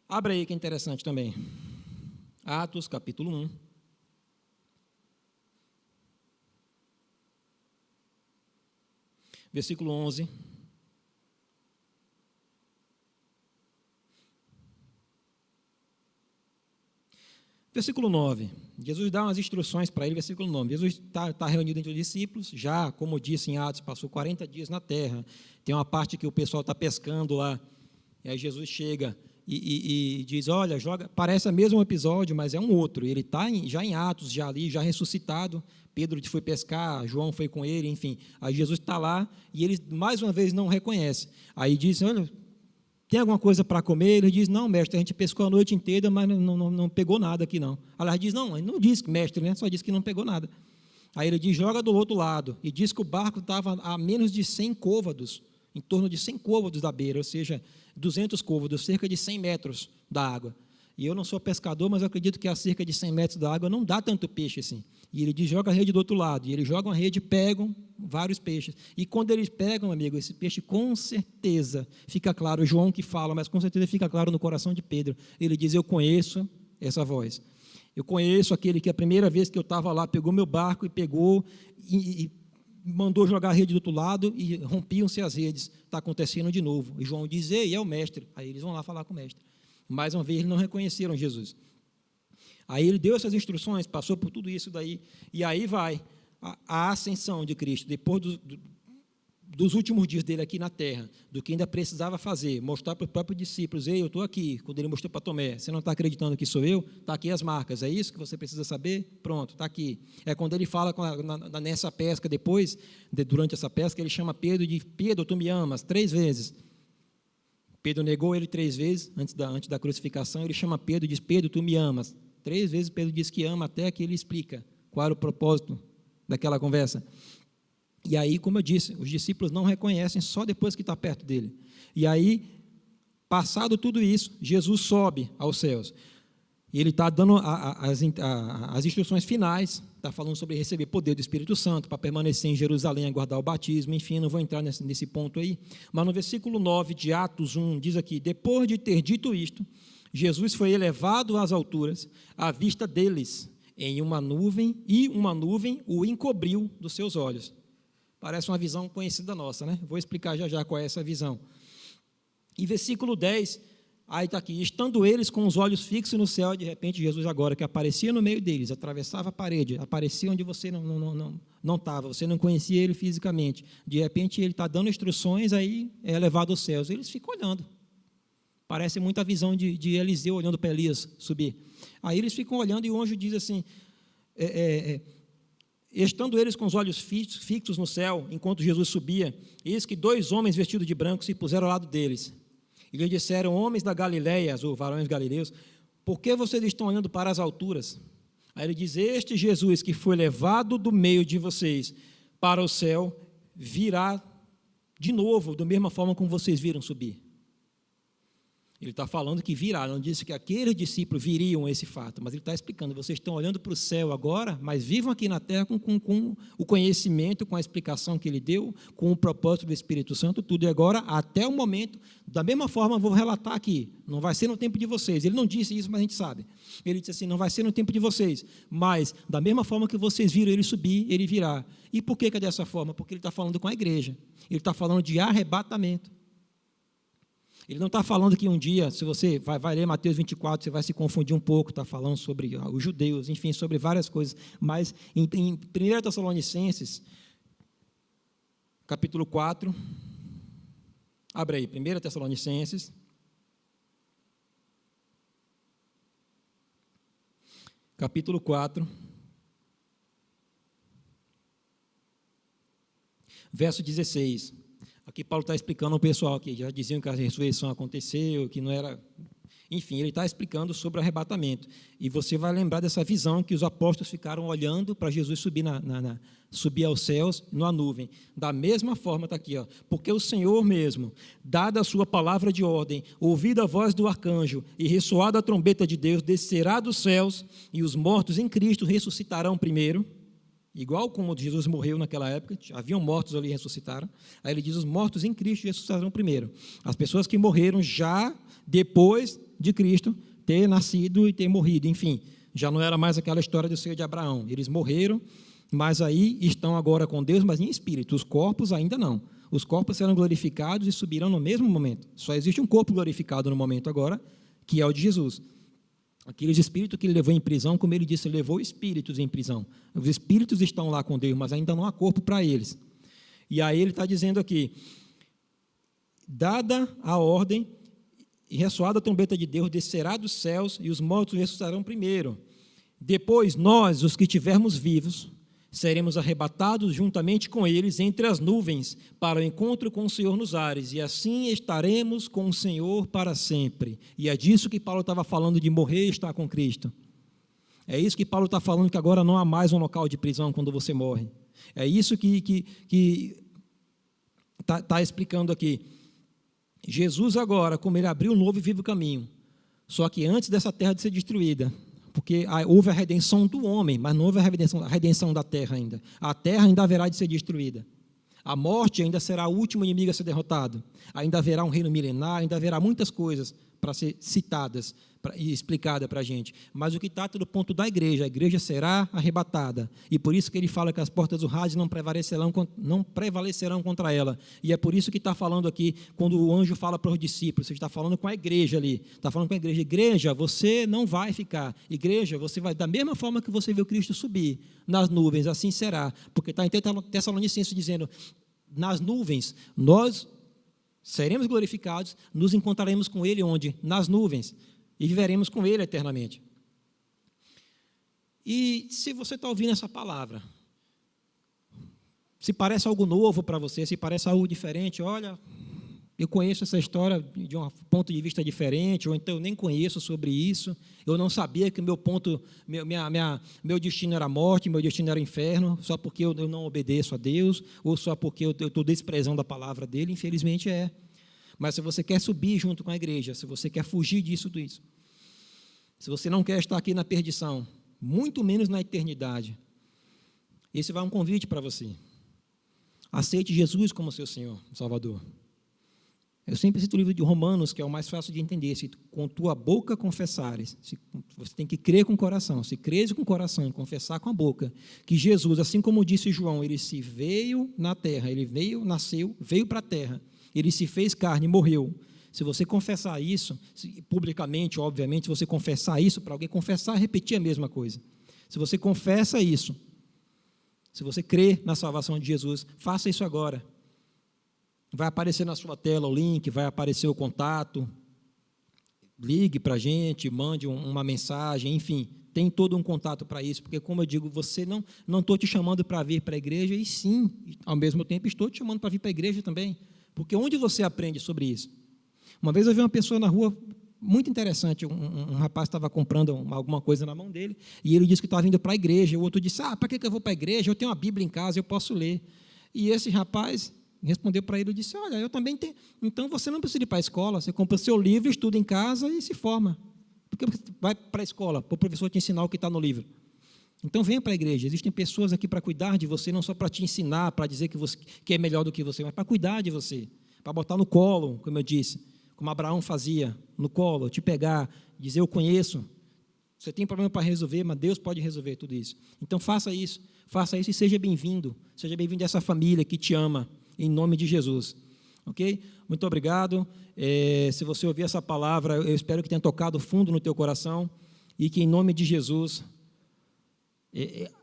Speaker 3: abre aí que é interessante também. Atos, capítulo 1. Versículo 11. Versículo 9. Jesus dá umas instruções para ele, versículo 9. Jesus está reunido entre os discípulos, já, como disse em Atos, passou 40 dias na terra. Tem uma parte que o pessoal está pescando lá. E aí Jesus chega e diz, olha, joga, parece o mesmo episódio, mas é um outro. Ele está já em Atos, já ali, já ressuscitado. Pedro foi pescar, João foi com ele, enfim. Aí Jesus está lá e ele, mais uma vez, não reconhece. Aí diz, olha, tem alguma coisa para comer? Ele diz, não, mestre, a gente pescou a noite inteira, mas não pegou nada aqui, não. Aliás, diz, não, ele não disse, mestre, né? Só disse que não pegou nada. Aí ele diz, joga do outro lado. E diz que o barco estava a menos de 100 côvados, em torno de 100 côvados da beira, ou seja, 200 côvados, cerca de 100 metros da água. E eu não sou pescador, mas eu acredito que a cerca de 100 metros da água não dá tanto peixe assim. E ele diz, joga a rede do outro lado. E eles jogam a rede e pegam vários peixes. E quando eles pegam, amigo, esse peixe com certeza fica claro, João que fala, mas com certeza fica claro no coração de Pedro. Ele diz, eu conheço essa voz. Eu conheço aquele que a primeira vez que eu estava lá, pegou meu barco e pegou e mandou jogar a rede do outro lado e rompiam-se as redes. Está acontecendo de novo. E João diz, ei, é o mestre. Aí eles vão lá falar com o mestre. Mais uma vez, eles não reconheceram Jesus. Aí ele deu essas instruções, passou por tudo isso daí, e aí vai a ascensão de Cristo, depois dos últimos dias dele aqui na terra, do que ainda precisava fazer, mostrar para os próprios discípulos, ei, eu estou aqui, quando ele mostrou para Tomé, você não está acreditando que sou eu? Está aqui as marcas, é isso que você precisa saber? Pronto, está aqui. É quando ele fala nessa pesca depois, durante essa pesca, ele chama Pedro e diz, Pedro, tu me amas, 3 vezes. Pedro negou ele 3 vezes, antes da crucificação, ele chama Pedro e diz, Pedro, tu me amas. 3 vezes Pedro diz que ama, até que ele explica qual era o propósito daquela conversa. E aí, como eu disse, os discípulos não reconhecem só depois que está perto dele. E aí, passado tudo isso, Jesus sobe aos céus. E ele está dando as instruções finais, está falando sobre receber poder do Espírito Santo, para permanecer em Jerusalém, aguardar o batismo, enfim, não vou entrar nesse ponto aí. Mas no versículo 9 de Atos 1, diz aqui, depois de ter dito isto, Jesus foi elevado às alturas, à vista deles, em uma nuvem, e uma nuvem o encobriu dos seus olhos. Parece uma visão conhecida nossa, né? Vou explicar já qual é essa visão. E versículo 10 Aí está aqui, estando eles com os olhos fixos no céu, de repente Jesus agora, que aparecia no meio deles, atravessava a parede, aparecia onde você não estava, você não conhecia ele fisicamente. De repente ele está dando instruções, aí é levado aos céus. Eles ficam olhando. Parece muito a visão de Eliseu olhando para Elias subir. Aí eles ficam olhando e o anjo diz assim, estando eles com os olhos fixos no céu, enquanto Jesus subia, eis que 2 homens vestidos de branco se puseram ao lado deles. E lhe disseram, homens da Galileia, os varões galileus, por que vocês estão olhando para as alturas? Aí ele diz, este Jesus que foi levado do meio de vocês para o céu, virá de novo, da mesma forma como vocês viram subir. Ele está falando que virá, não disse que aqueles discípulos viriam a esse fato, mas ele está explicando, vocês estão olhando para o céu agora, mas vivam aqui na terra com o conhecimento, com a explicação que ele deu, com o propósito do Espírito Santo, tudo e agora, até o momento, da mesma forma, vou relatar aqui, não vai ser no tempo de vocês, ele não disse isso, mas a gente sabe, ele disse assim, não vai ser no tempo de vocês, mas da mesma forma que vocês viram ele subir, ele virá. E por que é dessa forma? Porque ele está falando com a igreja, ele está falando de arrebatamento. Ele não está falando que um dia, se você vai ler Mateus 24, você vai se confundir um pouco, está falando sobre os judeus, enfim, sobre várias coisas, mas em 1 Tessalonicenses, capítulo 4, abre aí, 1 Tessalonicenses, capítulo 4, verso 16. Aqui Paulo está explicando ao pessoal que já diziam que a ressurreição aconteceu, que não era... Enfim, ele está explicando sobre o arrebatamento. E você vai lembrar dessa visão que os apóstolos ficaram olhando para Jesus subir, subir aos céus numa nuvem. Da mesma forma, está aqui, ó, porque o Senhor mesmo, dada a sua palavra de ordem, ouvida a voz do arcanjo e ressoada a trombeta de Deus, descerá dos céus e os mortos em Cristo ressuscitarão primeiro. Igual como Jesus morreu naquela época, haviam mortos ali e ressuscitaram. Aí ele diz, os mortos em Cristo ressuscitarão primeiro. As pessoas que morreram já depois de Cristo ter nascido e ter morrido, enfim, já não era mais aquela história do seio de Abraão. Eles morreram, mas aí estão agora com Deus, mas em espírito. Os corpos ainda não. Os corpos serão glorificados e subirão no mesmo momento. Só existe um corpo glorificado no momento agora, que é o de Jesus. Aqueles espíritos que ele levou em prisão, como ele disse, ele levou espíritos em prisão. Os espíritos estão lá com Deus, mas ainda não há corpo para eles. E aí ele está dizendo aqui, dada a ordem e ressoada a trombeta de Deus, descerá dos céus e os mortos ressuscitarão primeiro. Depois nós, os que estivermos vivos, seremos arrebatados juntamente com eles entre as nuvens para o encontro com o Senhor nos ares, e assim estaremos com o Senhor para sempre. E é disso que Paulo estava falando, de morrer e estar com Cristo. É isso que Paulo está falando, que agora não há mais um local de prisão quando você morre. É isso que está explicando aqui. Jesus agora, como ele abriu um novo e vivo caminho, só que antes dessa terra de ser destruída, porque houve a redenção do homem, mas não houve a redenção da terra ainda. A terra ainda haverá de ser destruída. A morte ainda será o último inimigo a ser derrotado. Ainda haverá um reino milenar, ainda haverá muitas coisas para ser citadas e explicadas para a gente. Mas o que trata do ponto da igreja, a igreja será arrebatada. E por isso que ele fala que as portas do Hades não prevalecerão contra ela. E é por isso que está falando aqui, quando o anjo fala para os discípulos, você está falando com a igreja ali, está falando com a igreja, igreja, você não vai ficar, igreja, você vai, da mesma forma que você viu Cristo subir nas nuvens, assim será, porque está em Tessalonicenses dizendo, nas nuvens, nós seremos glorificados, nos encontraremos com Ele onde? Nas nuvens, e viveremos com Ele eternamente. E se você está ouvindo essa palavra, se parece algo novo para você, se parece algo diferente, olha, eu conheço essa história de um ponto de vista diferente, ou então eu nem conheço sobre isso, eu não sabia que meu destino era morte, meu destino era inferno, só porque eu não obedeço a Deus, ou só porque eu estou desprezando a palavra dele, infelizmente é. Mas se você quer subir junto com a igreja, se você quer fugir disso, se você não quer estar aqui na perdição, muito menos na eternidade, esse vai um convite para você. Aceite Jesus como seu Senhor, Salvador. Eu sempre cito o livro de Romanos, que é o mais fácil de entender. Se com tua boca confessares, você tem que crer com o coração. Se creres com o coração e confessar com a boca, que Jesus, assim como disse João, ele se veio na terra, ele nasceu, veio para a terra, ele se fez carne e morreu. Se você confessar isso, publicamente, obviamente, se você confessar isso para alguém, confessar, repetir a mesma coisa. Se você confessa isso, se você crê na salvação de Jesus, faça isso agora. Vai aparecer na sua tela o link, vai aparecer o contato, ligue para a gente, mande uma mensagem, enfim, tem todo um contato para isso, porque, como eu digo, você não estou te chamando para vir para a igreja, e sim, ao mesmo tempo, estou te chamando para vir para a igreja também, porque onde você aprende sobre isso? Uma vez eu vi uma pessoa na rua, muito interessante, um rapaz estava comprando alguma coisa na mão dele, e ele disse que estava indo para a igreja, o outro disse, para que eu vou para a igreja? Eu tenho uma Bíblia em casa, eu posso ler. E esse rapaz respondeu para ele e disse, olha, eu também tenho, então você não precisa ir para a escola, você compra o seu livro, estuda em casa e se forma. Por que você vai para a escola, para o professor te ensinar o que está no livro? Então venha para a igreja, existem pessoas aqui para cuidar de você, não só para te ensinar, para dizer que é melhor do que você, mas para cuidar de você, para botar no colo, como eu disse, como Abraão fazia, no colo, te pegar, dizer eu conheço, você tem problema para resolver, mas Deus pode resolver tudo isso. Então faça isso e seja bem-vindo a essa família que te ama, em nome de Jesus, ok? Muito obrigado, se você ouvir essa palavra, eu espero que tenha tocado fundo no teu coração, e que em nome de Jesus,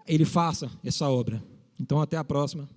Speaker 3: Ele faça essa obra. Então até a próxima.